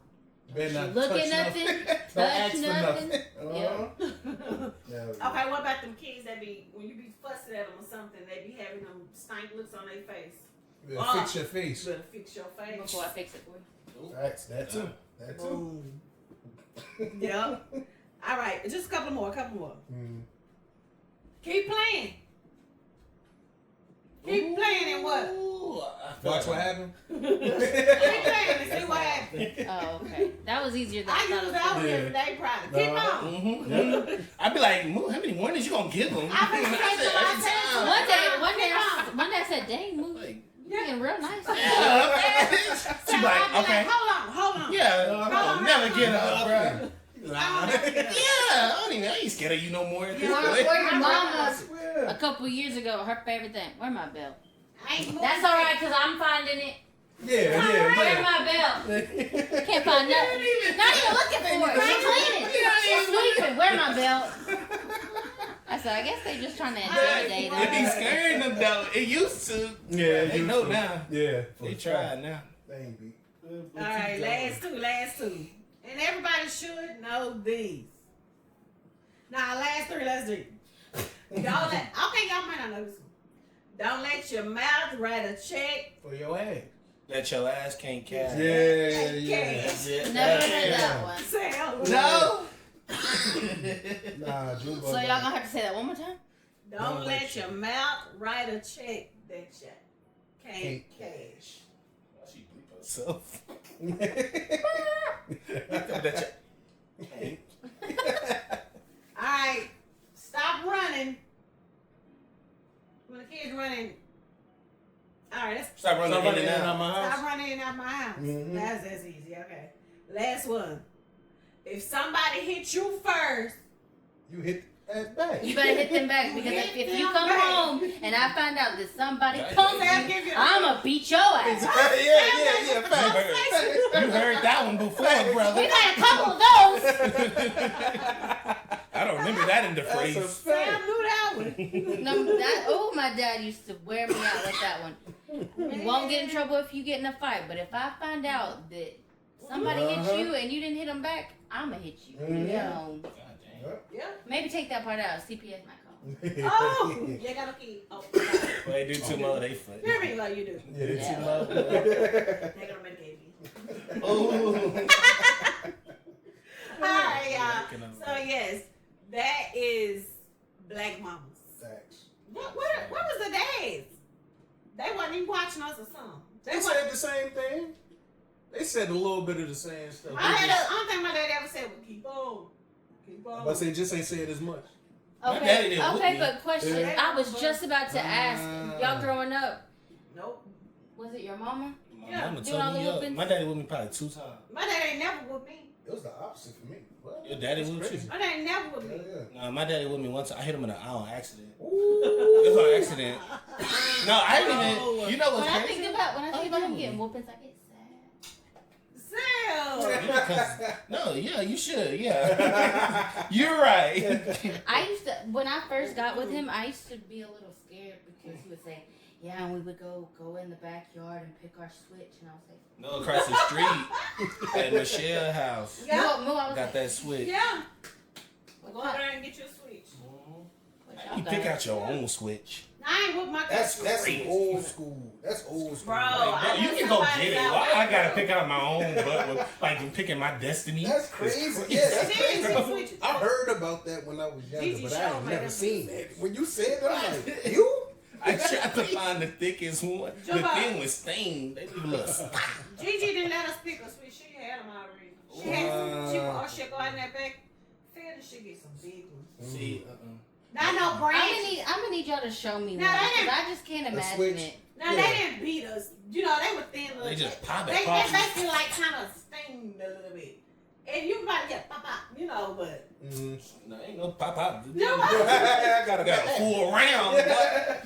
Better not Look touch at nothing, Don't touch ask for nothing. nothing. Yeah. okay, what about them kids that be, when you be fussing at them or something, they be having them stank looks on their face? Yeah, fix your face. You better fix your face. Before I fix it for you. Facts. That too. That too. Yep. All right, just a couple more. Mm. Keep playing. Keep playing and what? Ooh, Watch what happened. Keep playing and see what happens. Oh, okay. That was easier than I I used thought that it one was. yesterday, probably. Keep on. Yep. I'd be like, Moo, how many warnings you gonna give them? I've been saying to myself, One day I said, dang, Moo, you're getting real nice. Yeah, she be like, okay. Hold on. Yeah, I'll never get up, bro. Yeah. I ain't scared of you no more. At this Or point. your mama, Yeah. a couple years ago, her favorite thing, where my belt? Ain't That's all right, because I'm finding it. Yeah. Where's my belt? Can't find nothing. Not even looking for it. She's cleaning. She's sweeping. Where's my belt? I said, I guess they just trying to intimidate It be us. scaring them though. It used to. Yeah. They know now. Yeah. They try now. They ain't beat. All right, last two. And everybody should know these. Now, last three, let's do. Okay, y'all might not know this one. Don't let your mouth write a check. For your ass. That your ass can't catch. Yeah. That's it. Never heard that one. Say, No. Nah, Jumbo. So y'all gonna have to say that one more time? don't let your mouth write a check that you can't cash. She bleep herself. All right, stop running. When the kid's running. All right, let's Stop running in and out. my stop house. running in and out my house. Mhm. That's easy. Okay. Last one. If somebody hits you first, You hit that back. You better hit them back because if you them come back. home and I find out that somebody Yeah, comes I'll you, give you. I'ma beat your ass. Yeah. You heard that one before, brother. We got a couple of those. I don't remember that in the That's a phrase. Sam fact. knew that one. No, my dad used to wear me out with that one. You won't get in trouble if you get in a fight, but if I find out that somebody hit you and you didn't hit them back, I'ma hit you. Mhm. You know, Yeah. maybe take that part out. CPS might call. Oh, you gotta keep. Oh, They do too much, they funny. hear me like you do. Yeah, they Yeah. too loud. They're gonna medicate me. Oh. All right, y'all. So yes, that is Black Mamas. Facts. What was the dads? They wasn't even watching us or something. They said the same thing. They said a little bit of the same stuff. I don't think my dad ever said, well, keep on. But they just ain't say it as much. My daddy Okay, didn't whoop okay, me. but question. Yeah. I was just about to ask, y'all growing up, Nope. was it your mama? My Yeah. mama Doing all told the me up. whoopings? My daddy whooped me probably 2 times. My dad ain't never with me. It was the opposite for me. What? Your daddy That's whooped crazy. you? My dad ain't never with me. Yeah. Nah, my daddy whooped me one time. I hit him in the eye on accident. It Ooh. was on accident. No, I didn't even. You know When what's I crazy? think about him getting whoopings, I get sad. Sal. You be No, yeah, you should. Yeah, you're right. I used to, when I first got with him, I used to be a little scared because he would say, "Yeah," and we would go in the backyard and pick our switch, and I was like, No, across the street at Michelle's house. Yeah. "No, I was Got like, that switch. Yeah. what Go over there and get your switch. y'all You got?" pick out your own switch. I ain't with my That's crazy. old school. That's old school. Bro, Like, I you want can go somebody get it. that Why way. I gotta pick out my own butt? Like I'm picking my destiny. That's It's crazy. crazy. Yeah, that's It is, crazy. it's switches. I heard about that when I was younger, Gigi but I showed ain't me never them. seen that. When you said that, I'm like, you? I tried to find the thickest one. The Jump out. thing was stained. They leave a little spot. Gigi didn't let us pick a switch. She had them already. She had some. She'll go in that back field and she'll get some big ones. See, Not no I'm brands. gonna need y'all to show me No, one they because didn't- I just can't imagine switch. it. Now they didn't beat us. You know they were thin. they just pop They it. Pop it. basically like kind of sting a little bit. And you might get pop pop. You know, but No, ain't no pop pop. jump up, I got Got a full round.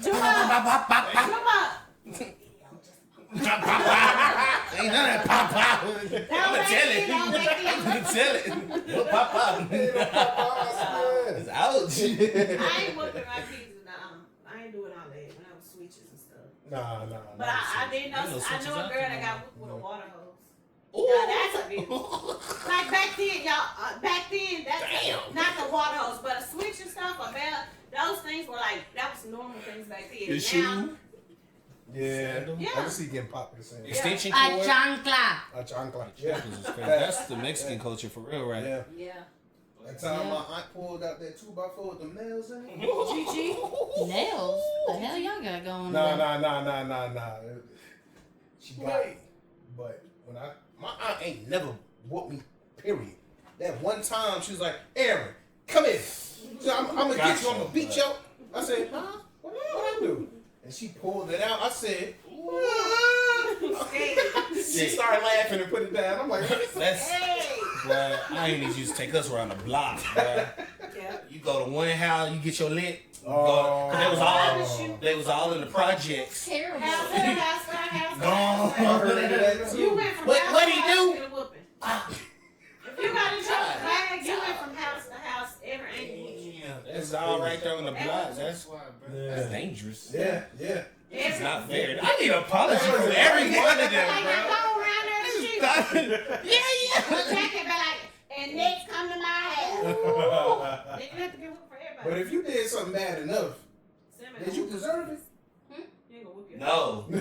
jump up, Pop pop pop pop. jump up. Pop pop pop. Ain't none of that pop pop. I'ma tell it. I'ma tell it. What pop pop? It's ouch. I ain't whooping my kids. I ain't doing all that when I was switches and stuff. Nah. But I did know. Ain't no I switches know a out girl there that no got whooped with a more. water hose. Ooh. Now that's a bit. Like back then, y'all. Back then, that's Damn. not the water hose, but a switch and stuff. A bell. Those things were like that was normal things back then. The Now, shoe. Yeah. Yeah. I can see getting popped the same. Extension A cord. chancla. A chancla. Yeah. That's the Mexican culture for real, right? Yeah. Yeah. That time Yeah. my aunt pulled out that 2x4 with them nails in it. Gigi. Nails? The hell y'all got going Nah. on? She got it. But when my aunt ain't never whooped me, period. That one time she was like, Aaron, come here. So I'm gonna get you, I'm gonna beat you. I said, huh? What I do? And she pulled it out. I said, she started laughing and put it down. I'm like, That's, Hey. well, I ain't need you to take us around the block, bruh. Yeah. You go to one house, you get your lit. Oh. Cause they was all in the projects. Terrible. House to house to house to Gone. I house. heard of that too. You went from What- house what'd to he house do? to get a whooping. If you got a joke bag, you went from house to house every angle. That's all right there on the block. That's why, bro. Yeah. That's dangerous. Yeah. It's not fair. I need an apology for every one of them, Like they bro. go around there and shoot. But Jack can be like, and next come to my house. They can have to get whooped for everybody. But if you did something bad enough, did you deserve it? You ain't gonna whoop your No. So I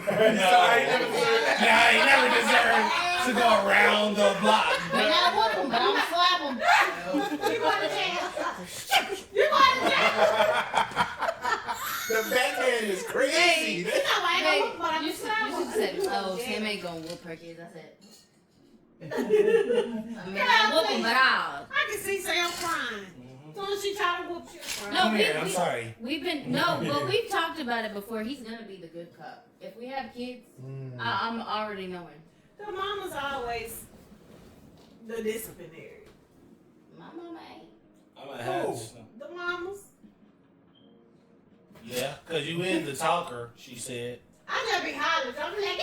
ain't never deserved that. Yeah, I ain't never deserved to go around the block. May not whoop him, but I'm slap him. You going to jail. You going to jail. The backhand is crazy. You know I ain't gonna whoop, but I'm You just should have said, oh, Sam ain't gonna whoop her kids. I said, I mean, I'll whoop him, but I'll. I can see Sam crying. As soon as she try to whoop you, crying. No, Come here, I'm sorry. We've been, but we've talked about it before. He's gonna be the good cop. If we have kids, I'm already knowing. The mama's always the disciplinary. My mama ain't. I'm gonna have Oh. The mamas. Yeah, cause you is the talker, she said. I just be hollering. I'm like,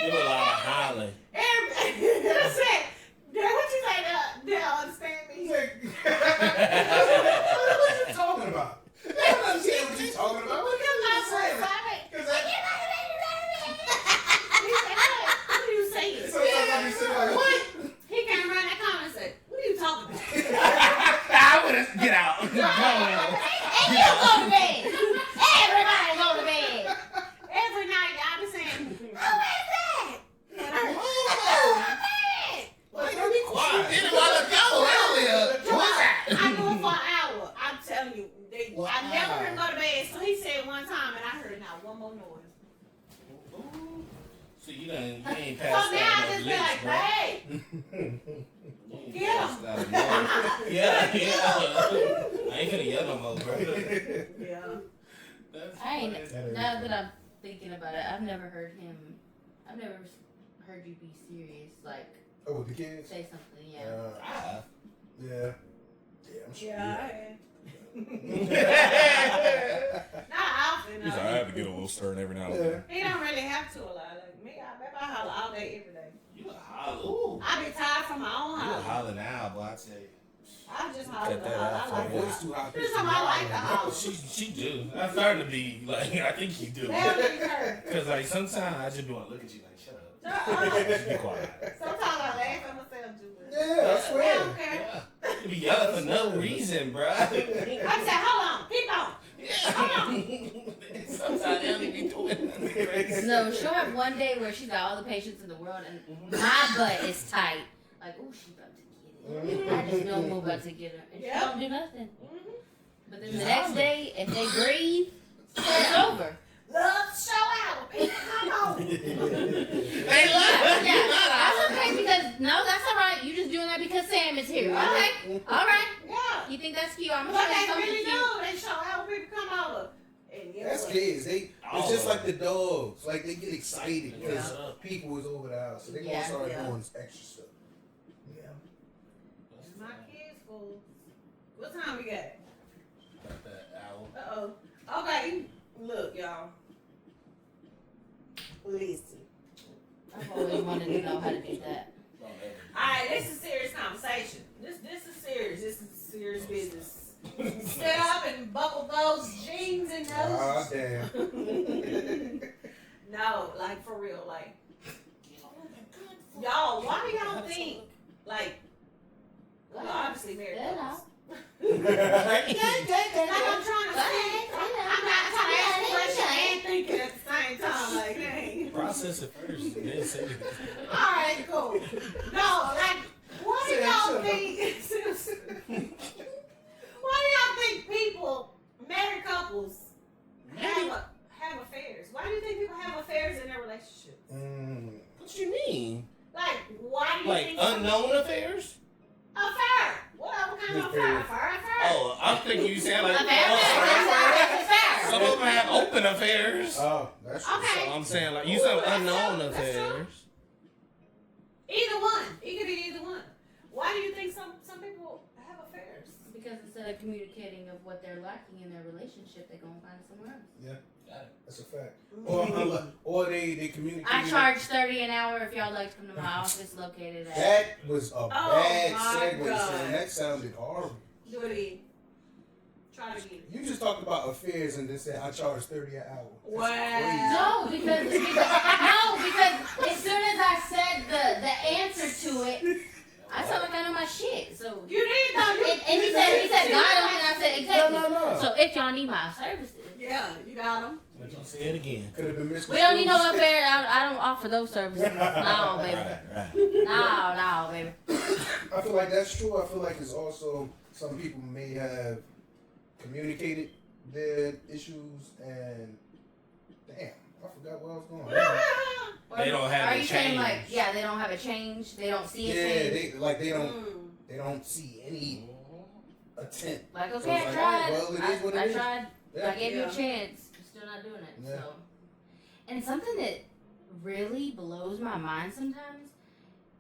You do a lot of hollering. That's it. What you say? They'll understand me. What you talking about? I don't understand what you talking about. What you saying? What are you saying? Sometimes I be sitting like, what? He came around that corner and said, what are you talking about? I would've get out. Go in. And you go to bed. Everybody go to bed. Every night y'all be saying, who is that? And I'm Like, don't be quiet. Did it while ago earlier. What's that? I do it for an hour. I'm telling you. I never heard him go to bed. So he said one time, and I heard not one more noise. So you ain't So passed now I out just no be like, licks, bro. hey, You ain't Yeah. passed out no- Yeah. I ain't finna yell no more, bro. yeah. That's I ain't. funny. Now that I'm thinking about it, I've never heard you be serious. Like Oh, with the kids? say something. Yeah. Yeah. Yeah, I'm sure. Yeah. Not often. He's like, I No. have to get a little stern every now and Yeah. then. He don't really have to a lot. Like me, I holler all day, every day. You a holler. Ooh. I be tired from my own You a house. hollering now, boy. I tell you. I'm just hollering. Cut that out. I like Her it. voice too high. This time I like the holler. She do. I'm starting to be like, I think you do. They'll be hurt. Cause like sometimes I just want to look at you like, shut up. Sometimes Be quiet. I laugh at myself too. Yeah, I I swear. don't care. Yeah. You be yelling for no reason, bro. I'm saying, hold on, keep on. Yeah. Sometimes they don't even be doing nothing crazy. No, she'll have one day where she's got all the patience in the world and my butt is tight. Like, oh, she's about to get it. I just know I'm about to get her. And she don't do nothing. But then the next day, if they breathe, it's over. Love show out. People come on. They lie. Yeah, that's okay because, no, that's all right. You just doing that because Sam is here. Okay, all right. Yeah. You think that's cute? I'm But going to show you they something really cute. do. They show out when people come over. And guess That's what? kids. It's just like the dogs. Like they get excited because Yeah. people is over the house, so they gonna Yeah. start Yeah. doing extra stuff. Yeah. My kids fool. What time we got? About that hour. Uh-oh. Okay. Look, y'all. Listen. I've always wanted to know how to do that. Alright, this is serious conversation. This is serious. This is serious business. Sit up and buckle those jeans and Ah, those. damn. No, like for real, like y'all, why do y'all think like well obviously married Good couples. enough. Like I'm trying to think. I'm not trying to ask a question and thinking at the same time, like dang. Process it first and then say it. Alright, cool. No, like what do y'all think why do y'all think people, married couples, have affairs? Why do you think people have affairs in their relationships? What you mean? Like, why do you Like think unknown affairs? affair? Whatever kind of affair. Oh, I'm thinking you sound like Affair. some of them have open affairs. Oh, that's Okay. So I'm saying like you some unknown That's true. affairs. Either one. It could be either one. Why do you think some people have affairs? Because instead of communicating of what they're lacking in their relationship, they're going to find it somewhere else. That's a fact. Or they communicate. I charge $30 an hour if y'all like to come to my office located at. That was a bad my segue, God. son. That sounded horrible. Do it again. Try it again. You just talked about affairs and then said I charge $30 an hour. That's Wow. No, because as soon as I said the answer to it, I sound like I know my shit. So You did though. and he said got him, and I said exactly. No. So if y'all need my services, Yeah, you got them. But you say it again. Could have been misconstrued. we don't need no affair. I don't offer those services. No, baby. Right. No, baby. I feel like that's true. I feel like it's also some people may have communicated their issues and damn, I forgot where I was going. They don't have Are a you saying like change. they don't have a change? They don't see a Yeah, change. they don't see any attempt. Like So okay, it's I like, tried. oh, well, it is what it I is. tried. Yeah. I gave you a Yeah. chance. You're still not doing it. Yeah. So, and something that really blows my mind sometimes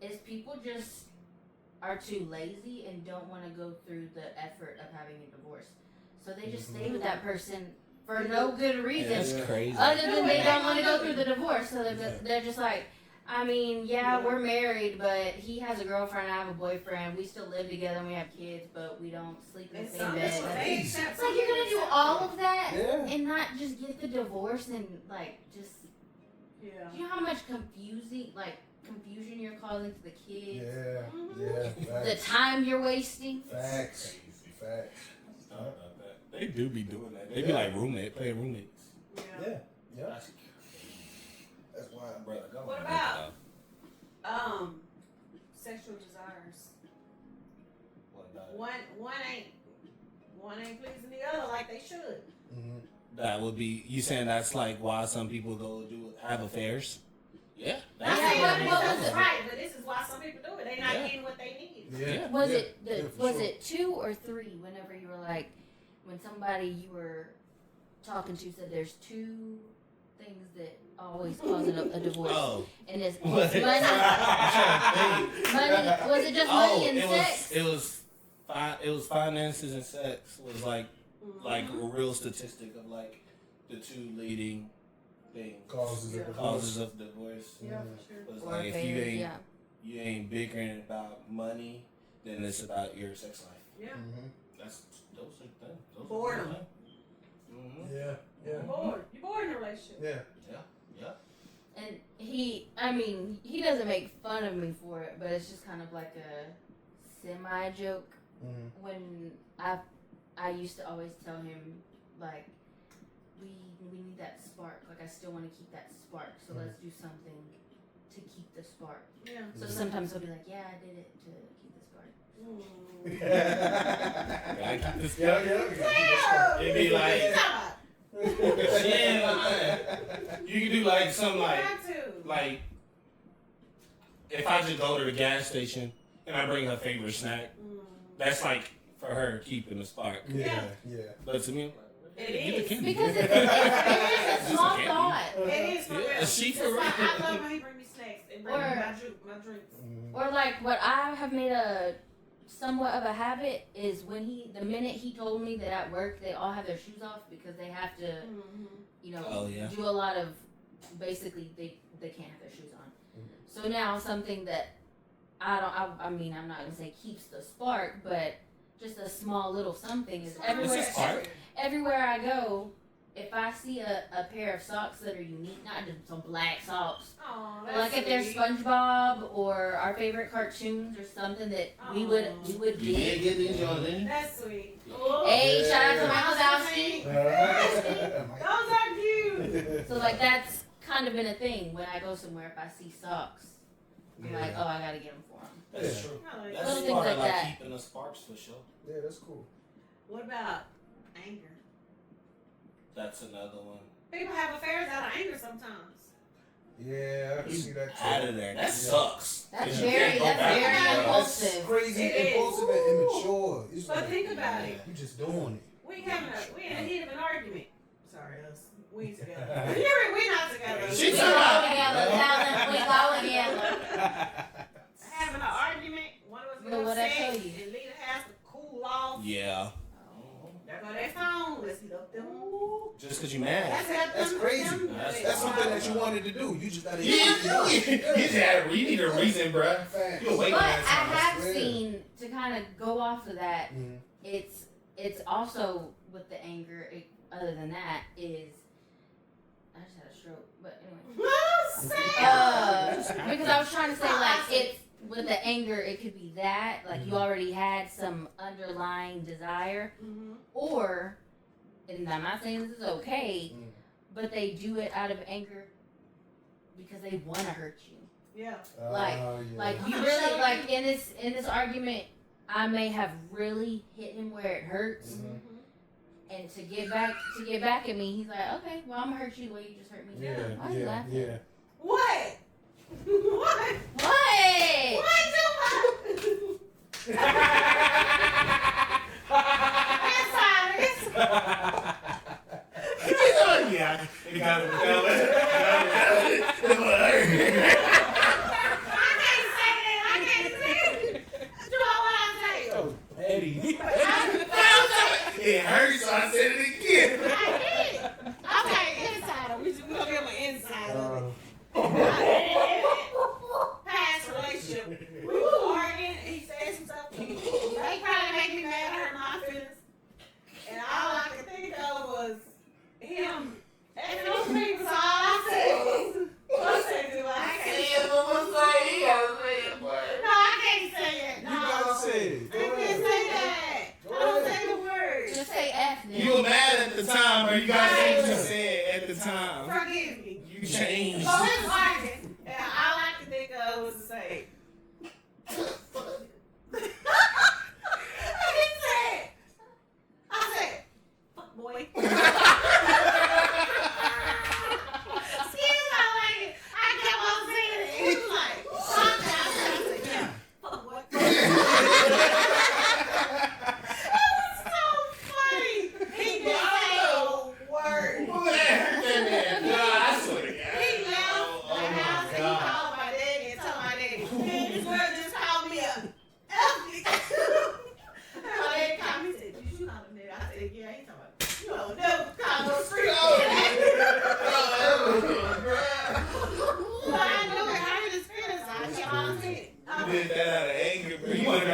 is people just are too lazy and don't want to go through the effort of having a divorce. So they just stay with that person for no good reason. That's crazy. Other than they don't want to go through the divorce. So they're just like, I mean, yeah, we're married, but he has a girlfriend, I have a boyfriend. We still live together and we have kids, but we don't sleep in the same bed. It's like you're gonna do all of that Yeah. and not just get the divorce and like just. Yeah. Do you know how much confusion you're causing to the kids? Yeah. The Facts. time you're wasting. Facts. They do be doing that. They be like playing roommates. Yeah. That's wild. Brother, go What on. about sexual desires? One ain't pleasing the other like they should. Mm-hmm. That would be you saying that's like why some people go have affairs? Yeah. That's Yeah, what well, was it? right, but this is why some people do it. They not Yeah. getting what they need. Yeah. Was Yeah. it Yeah, for was sure. it 2 or 3? Whenever you were like, when somebody you were talking to said there's 2 things that always cause a divorce, Oh. and it's What? money. Money. Was it just money and sex? It was finances and sex was like a real statistic of like the 2 leading things Causes of causes of divorce. Yeah, for sure. Was Or like if affairs, yeah. you ain't bickering about money then it's about your sex life. Yeah. Those are things. Boredom. Yeah. You're bored in a relationship. Yeah. And he doesn't make fun of me for it, but it's just kind of like a semi-joke. When I used to always tell him, like, we need that spark. Like, I still want to keep that spark, so let's do something to keep the spark. Yeah. So sometimes he'll be like, yeah, I did it to keep the spark. I keep this. Yeah. It'd be like, you can do like something like if I just go to the gas station and I bring her favorite snack, that's like for her keeping the spark. Yeah. But to me, it is. Because it's a small thought. It is for real. She for real. I love when he bring me snacks and bring me my drinks. Or like what I have made a somewhat of a habit is when the minute he told me that at work they all have their shoes off because they have to, do a lot of, basically they can't have their shoes on. So now something that I'm not gonna say keeps the spark, but just a small little something is everywhere I go. If I see a pair of socks that are unique, not just some black socks, but like if they're SpongeBob or our favorite cartoons or something that we would get. Get these on there. That's sweet. Hey, shout out to Michael Zowski. Those are cute. So like that's kind of been a thing when I go somewhere. If I see socks, I'm like, oh, I gotta get them for him. That's true. That's Little part things of like that. keeping the sparks for sure. Yeah, that's cool. What about anger? That's another one. People have affairs out of anger sometimes. Yeah, I can see that too. Out of there. That sucks. That's You can't very go back. That's impulsive. crazy, It is. impulsive, and immature. It's But like, think about it. You just doing it. We in the heat of an argument. Sorry, us. We ain't together. We not together. She's We talking go about- together. We go together. Having an argument. One of us But gonna what I say tell and you. leave the house to cool off. Yeah. There go that phone. Let's heat up them. Just because you mad. That's crazy. That's That's something that you wanted to do. You just gotta. You need a reason, bruh. Facts. You'll wait But I that time. have swear. seen, to kind of go off of that, Mhm. it's also with the anger. Other than that, is I just had a stroke. But anyway, because I was trying to say like it's with the anger, it could be that like you already had some underlying desire, or and I'm not saying this is okay, but they do it out of anger because they want to hurt you. Yeah. Like you really like in this argument, I may have really hit him where it hurts, and to get back at me, he's like, okay, well I'm gonna hurt you the way you just hurt me. Why are you laughing? What? What? What? Yeah. You got it. I can't say it. Do what I say. Eddie. It hurts, so I said it again. I did. Okay, insider. We gonna give him an insider. Past relationship. We was arguing and he said some stuff to me. They probably make me mad, hurt my feelings. And all I could think of was him. And those people, all I said was, what I do? I can't say it. No, I can't say it. No. You gotta say it. I can't say that. I don't say the word. Just say F. You were mad at the time, but you gotta say what you said at the time. Forgive me. You changed. So it's arguing. And all I could think of was to say, I said, fuck boy. Excuse my language. I kept on saying it. He was like, calm down. I said, yeah, fuck boy. It was so funny. He didn't say a word.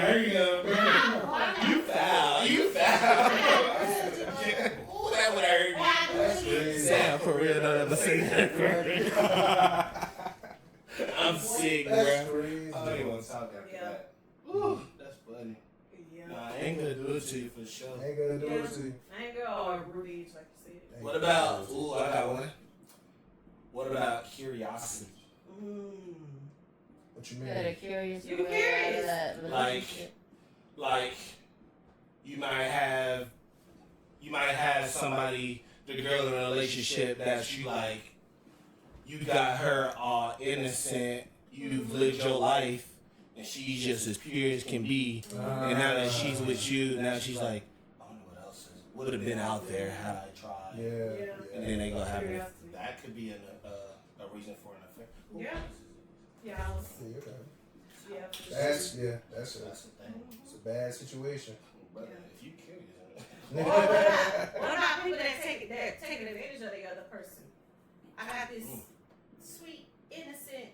There you go. You foul. Ooh, that would hurt. That's crazy. Sam, for real, don't ever say that. I'm sick, That's bro. crazy. I don't even want to talk after that. Ooh, that's funny. Yeah. Nah, I ain't gonna do it to you for sure. I ain't gonna do it to you. Anger or revenge, like you said. What about, ooh, I got one. What about curiosity? What you That mean? are curious. You way out of curious. that relationship. Like, you might have somebody, the girl in a relationship that you like, you got her all innocent, you've lived your life, and she's just as pure as can be. And now that she's with you, now she's like, I don't know what else would have been out there had I tried. Yeah. And then they gonna have Curiosity. that could be a reason for an affair. Yeah. Yeah. Yeah. for sure. That's the thing. That's the thing. It's a bad situation. But if you curious, What about people that taking advantage of the other person? I got this sweet, innocent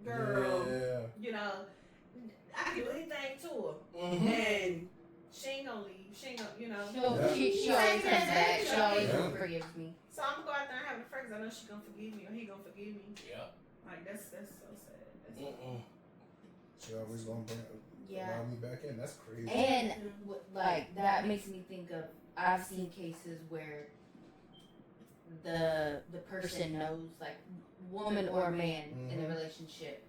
girl. Yeah. You know, I can do anything to her, Mm-hmm. and she ain't gonna leave. She ain't gonna, you know. She always comes back. She always Yeah. forgives me. So I'm gonna go out there and have a friend 'cause I know she gonna forgive me or he gonna forgive me. Yeah. Like that's so sad. That's She always gonna allow me back in. That's crazy. And like that makes me think of, I've seen cases where the person knows, like woman or man in a relationship,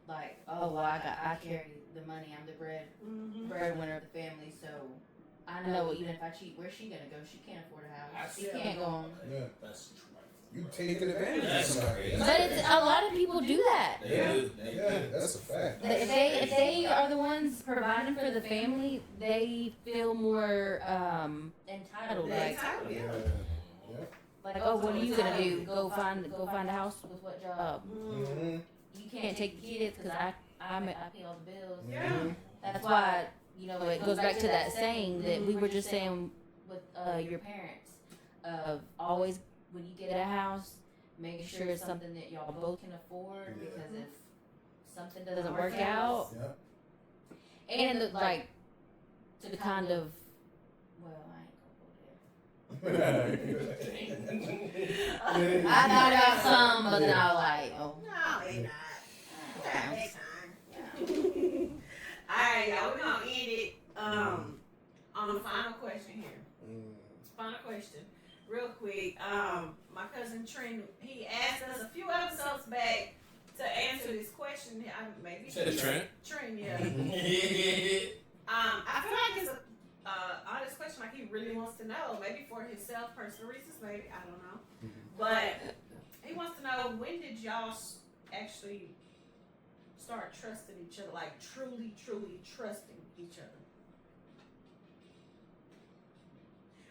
like, oh well, I carry the money, I'm the breadwinner of the family, so I know even if I cheat, where's she gonna go? She can't afford a house. She can't go on. Yeah. That's true. You taking advantage of That's somebody. crazy. But it's, a lot of people do that. They do. Yeah, that's a fact. If they are the ones providing for the family, they feel more entitled. Like, Yeah. like, oh, what are you gonna do? Go find a house with what job? Mm-hmm. You can't take the kids because I pay all the bills. Yeah. That's why, you know, it goes back to that saying that we were just saying with your parents of always, when you get a house, make sure it's something that y'all both can afford, because if something doesn't work out, and like to the kind of, well, I ain't gonna go there. I thought about some, but then I was like, oh. No, they not. Next time. Alright, y'all, we're gonna end it on the final question here. Final question. Real quick. My cousin Trent, he asked us a few episodes back to answer this question. Maybe Trent? Trent, yeah. I feel like it's a honest question, like he really wants to know. Maybe for himself, personal reasons, maybe, I don't know. But he wants to know, when did y'all actually start trusting each other, like truly trusting each other?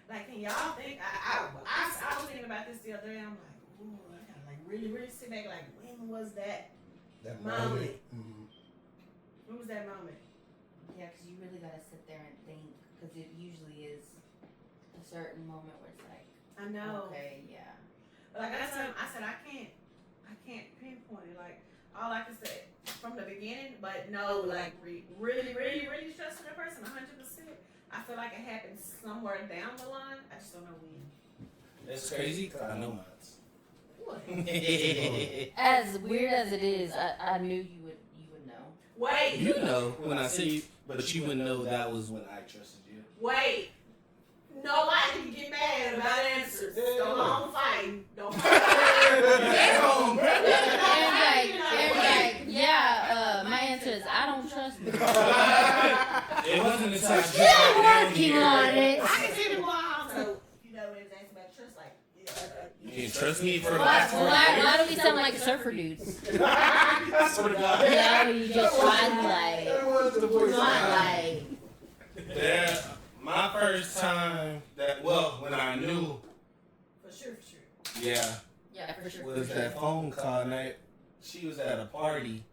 Like, can y'all think? I was thinking about this the other day. I'm like, ooh, I gotta like really sit back. Like, when was that? That moment. Mm-hmm. When was that moment? Yeah, because you really gotta sit there and think, because it usually is a certain moment where it's like, I know. okay, yeah. But like I said, I can't pinpoint it. Like, all I can say from the beginning, but no, like really trusting a person 100%. I feel like it happened somewhere down the line. I just don't know when. It's crazy because I know mine. What? As weird as it is, I knew you would know. Wait. You know when I see you, but you wouldn't know that was when I trusted you. Wait. Nobody can get mad about answers. Don't long fighting. Don't fight. Yeah, my answer is I don't trust you. It wasn't until I Still working on it. I can see the mom. So, you know, when it's asking about trust, like, You can trust me for Why do we sound like surfer dudes? I swear to God. Yeah, you just like. Yeah, my first time when I knew. for sure. Yeah. Yeah, for sure. Was that phone call night? She was at a party.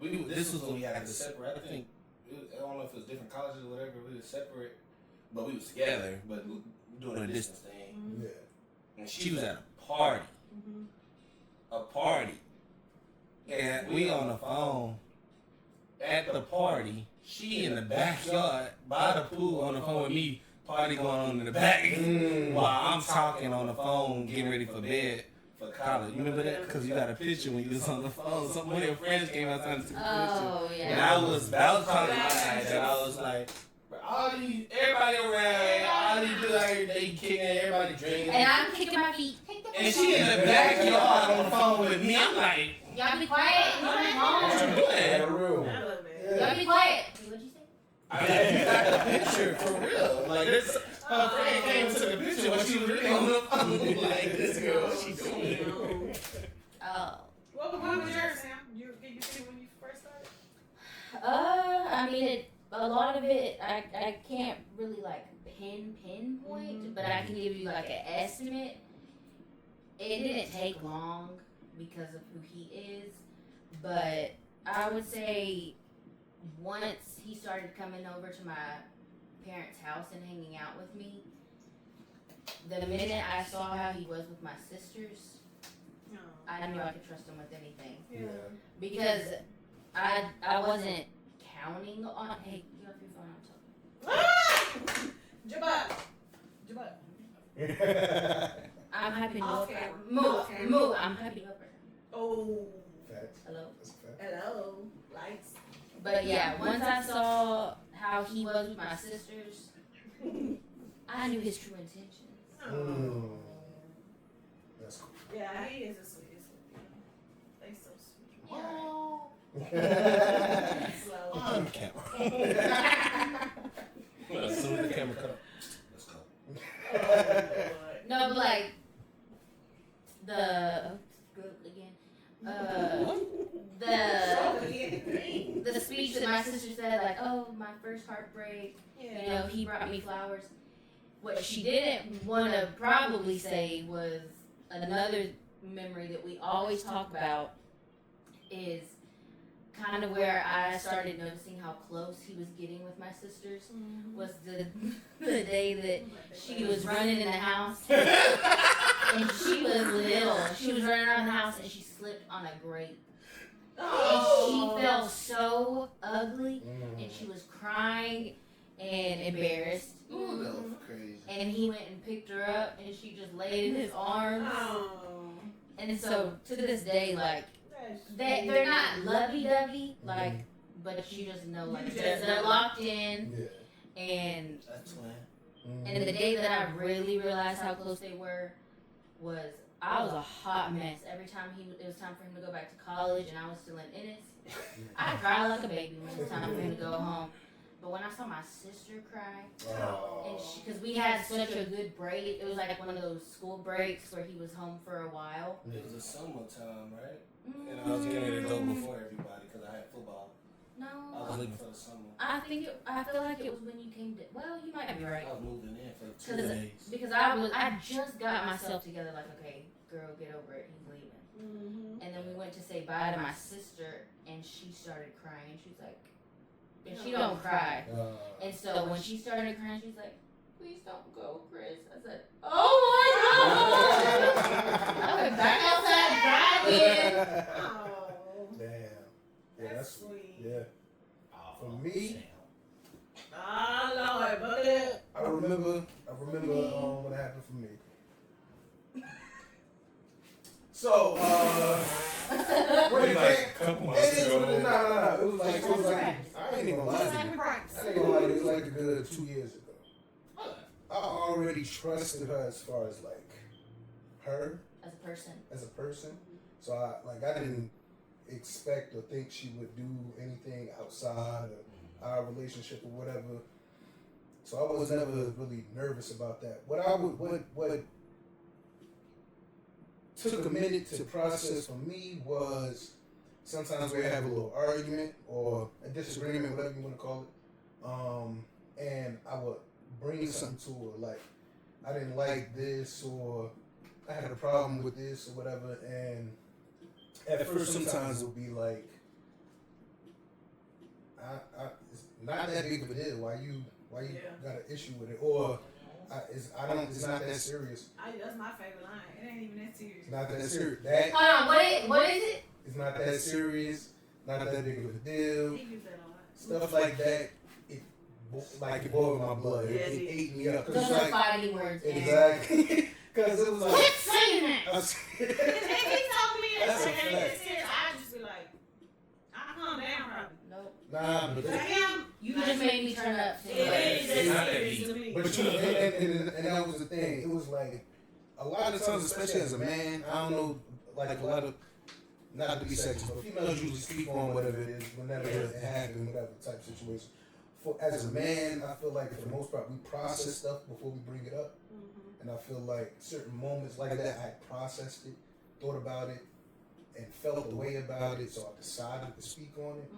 This was when we had to separate. I think I don't know if it was different colleges or whatever. We were separate, but we was together, but doing a distance thing. Yeah. And she was at a party. A party. And we on the phone at the party. She in the backyard by the pool on the phone with me, party going on in the back, while I'm talking on the phone, getting ready for bed for college. You remember that? Because you got a picture when you was on the phone. Some of your friends came outside and took a picture. Oh, yeah. And that was probably my night that I was like, everybody around, all these dudes out here, they kicking, everybody drinking. And I'm kicking my feet. And she in the backyard on the phone with me. I'm like, y'all be quiet. what you doing? Y'all be quiet. What'd you say? I mean, you got the picture for real. Like this, her friend came and took a picture when she was really on the phone. Like this girl, what she doing? Oh. What was yours, Sam? Did you see when you first started? I mean, a lot of it, I can't really like pinpoint, but I can give you like an estimate. It didn't take long because of who he is, but I would say once he started coming over to my parents' house and hanging out with me, the minute I saw how he was with my sisters, I knew I could trust him with anything. Yeah. Because I wasn't counting on, hey, get off your phone, I'm talking. Jabba. I'm happy to Okay. Move. I'm happy to help her. Oh. Facts. Hello. That's a fact. Hello. Lights. But yeah, once I saw how he was with my sisters, I knew his true intentions. That's cool. Yeah, he is the sweetest. They so sweet. Slow. On camera. As soon as the camera cut, let's go. No, but like the the speech that my sister said, like, oh, my first heartbreak, you know, he brought me flowers. What she didn't want to probably say was another memory that we always talk about is kind of where I started noticing how close he was getting with my sisters was the day that she was running in the house and she was little. She was running around the house and she slipped on a grape. And she felt so ugly and she was crying and embarrassed. Ooh, that was crazy. And he went and picked her up and she just laid in his arms. And so to this day, like, they're not lovey-dovey, like, but you just know, like, they're locked in. Yeah. And That's when. and the day that I really realized how close they were was I was a hot mess. Every time it was time for him to go back to college and I was still in Ennis, I cried like a baby when it was time for him to go home. But when I saw my sister cry, and because we had such a good break, it was like one of those school breaks where he was home for a while. It was the summertime, right? And I was getting ready to go before everybody because I had football. I No, was leaving for the summer. I feel like it was when you came to. Well, you might be right. I was moving in for 2 days. Because I just got myself together. Like, okay, girl, get over it. He's leaving. And then we went to say bye to my sister, and she started crying. She was like, and she don't cry. And so when she started crying, she's like, please don't go, Chris. I said, oh my God. I went back outside crying. Damn. Yeah, that's sweet. yeah. For me, Lord, but I remember what happened for me. So, when it came, couple it was like, I ain't even gonna lie to you. I ain't gonna lie, it was like a good 2 years ago. I already trusted her as far as like her As a person. So I didn't expect or think she would do anything outside of our relationship or whatever. So I was never really nervous about that. What took a minute to process for me was sometimes we have a little argument or a disagreement, whatever you want to call it. And I would bring something to her, like I didn't like this or I had a problem with this or whatever. And at first, sometimes it'll be like, it's not that big of a deal. Why you got an issue with it? Or it's not that serious. that's my favorite line. It ain't even that serious. It's not that serious. Hold on, what is it? It's not that serious. Not that big of a deal. He used that a lot. stuff like that, it boiled my blood. It ate me up. Those are fighting words. Exactly. Because it was like. Quit saying that. If he told me that shit and it's serious, I'd just be like, I'll calm down, probably. Nope. Nah, but For him, You just made me turn up. it is not that serious deep. to me. But and that was the thing. It was like a lot of times, especially as a man, I don't know, like a lot of, not to be sexist, but females usually speak on whatever it is, whenever it happens, whatever type of situation. As a man, I feel like for the most part, we process stuff before we bring it up. And I feel like certain moments like that, I processed it, thought about it, and felt the way about it, so I decided to speak on it.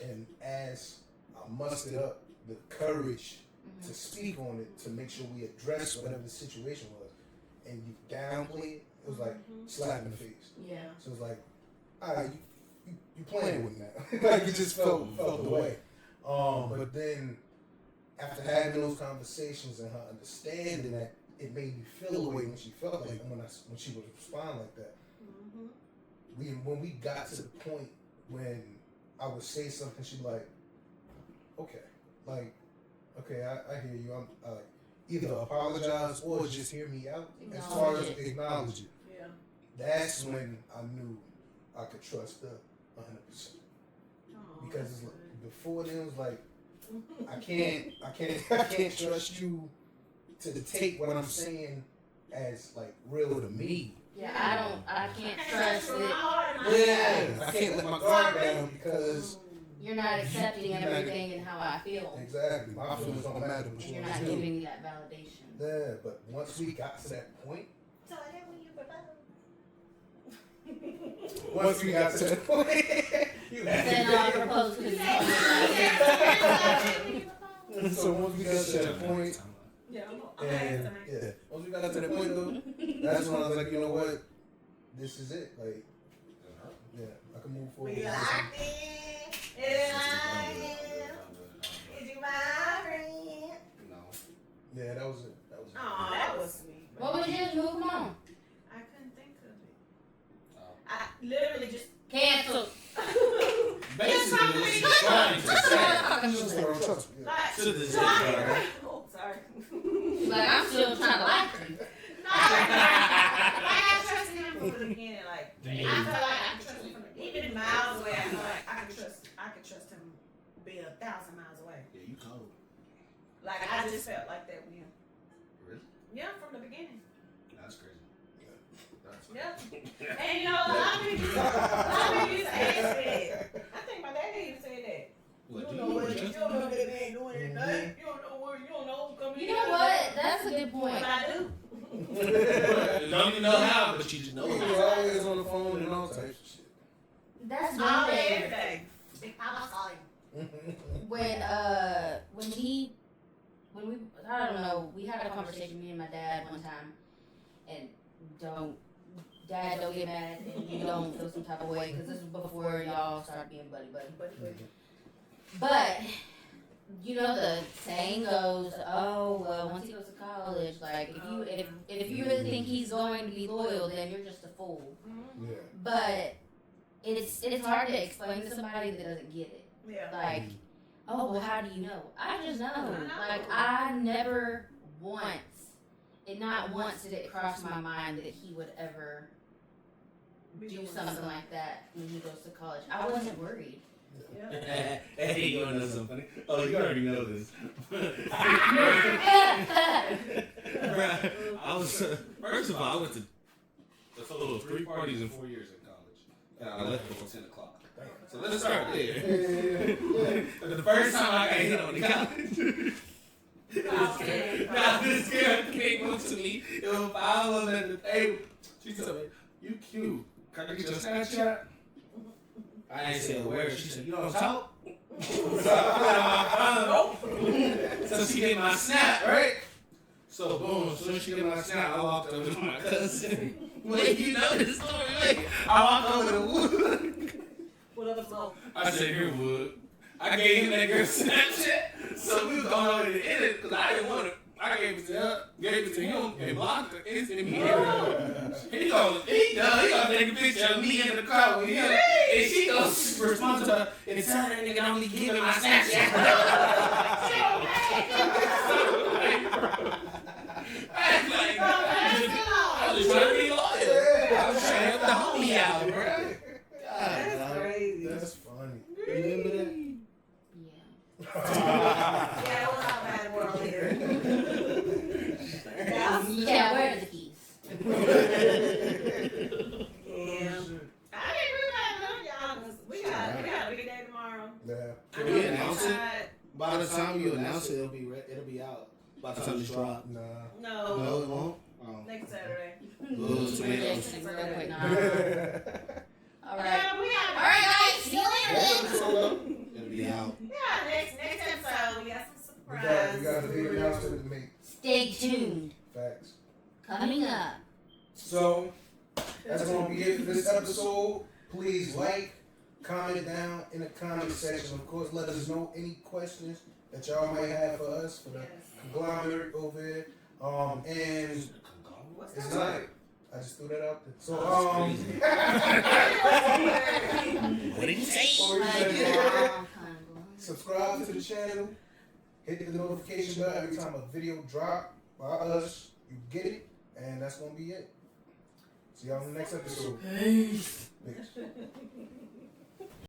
And as I mustered up the courage to speak on it, to make sure we address whatever the situation was, and you downplay it, it was like slap in the face. Yeah. So it was like, all right, you playing with me now. Like it just felt the way. But then after having those conversations and her understanding that, it made me feel the way when she felt like when she would respond like that. When we got to the point when I would say something, she'd be like, okay, I hear you. I'm either apologize or just hear me out as far as acknowledge it. Yeah. That's when I knew I could trust her 100%. Because it's like, before then it was like, I can't trust you to take what I'm saying as like real to me. Yeah, I can't trust it. Yeah, I can't let my guard down because You're not accepting everything and how I feel. exactly my feelings don't matter, but And you're not giving me that validation. Yeah, but once we got to that point, So then when you propose. once we got to that point, you Then I'll propose because So once we got to that point, Yeah, and once we got to that point though, that's when I was like, you know what, this is it. Like, yeah, I can move forward. We locked in. It's lying. Is you my friend? Yeah, that was it. Oh, that was sweet. what was yours? Move on. I couldn't think of it. I literally just Cancel. Basically, what she's trying to say like, to the oh, sorry. Like, I'm still trying to like you. No, like I trusted him from the beginning. Like I felt like I could trust him from even miles away. I felt like I could trust him being 1,000 miles away. Yeah, you cold. Like I just felt like that with him. Really? Yeah, from the beginning. That's crazy. That's Yeah. And you know, a lot of people used to ask that. I think my daddy even said that. What, You don't know what that man doing at night. You don't know where you don't know who's coming in. You know what? That's a good point. But I do. Don't even know how, but you just know He it. was always on the phone and all types of shit. That's All one day, thing. every day. Big Papa saw him. When we I don't know, we had a conversation, me and my dad one time, and don't get mad and you don't feel some type of way because this was before y'all started being buddy. But you know the saying goes, oh well, once he goes to college, like if you really think he's going to be loyal, then you're just a fool. Yeah. But it's hard to explain to somebody that doesn't get it. Yeah. Like, oh, well, how do you know? I just know. Like, I never not once did it cross my mind that he would ever do something like that when he goes to college. I wasn't worried. Yeah. Hey, you wanna know something funny? Oh, you already know this. Bruh, I was first of all, I went to a total of 3 parties in 4 years in college, and I left before 10 o'clock. So let's start there. The first time I got hit on the college. This girl came up to me. It was 5 of them at the table. She told me, "You cute. Can I get your Snapchat?" I ain't said a word. She said, "You don't talk." So I put it on my phone. So she get my snap, right? So boom, as soon as she get my snap, I walked over to my cousin. Wait, you know this story? Wait. I walked over to Wood. What other song? I said, "Here, Wood." I gave him that girl's Snapchat. So we was going over to the edit because I didn't want it. I gave it to her, gave it to him, and blocked her instantly. He gonna take a picture of me in the car with him. And she goes respond to her and tell her nigga only giving my Snapchat. I was trying to be loyal. I was trying to help the homie out, bro. That's crazy. That's funny. You remember that? Yeah. Yeah, we'll have that world here. You can't wear the keys. Yeah. I think we might know y'all. We got a big day tomorrow. Yeah. Can we announce it? By the time you announce it, it'll be out. By the time it's dropped. Nah. No. No, it won't. Oh. Next Saturday. Those tomatoes. Real quick. Nah. All right. All All right, guys. See you later. It'll be out. Yeah, next episode we got some We surprises. got a big announcement to make. Stay tuned. Facts. Coming up. So, that's going to be it for this episode. Please like, comment down in the comment section. Of course, let us know any questions that y'all might have for us, for the conglomerate over here. And What's it's that? not. I just threw that out there. So, What did you say? what were you saying? Kind Subscribe to the channel. Hit the notification bell every time a video drop by us. You get it. And that's going to be it. See y'all in the next episode. of. Peace.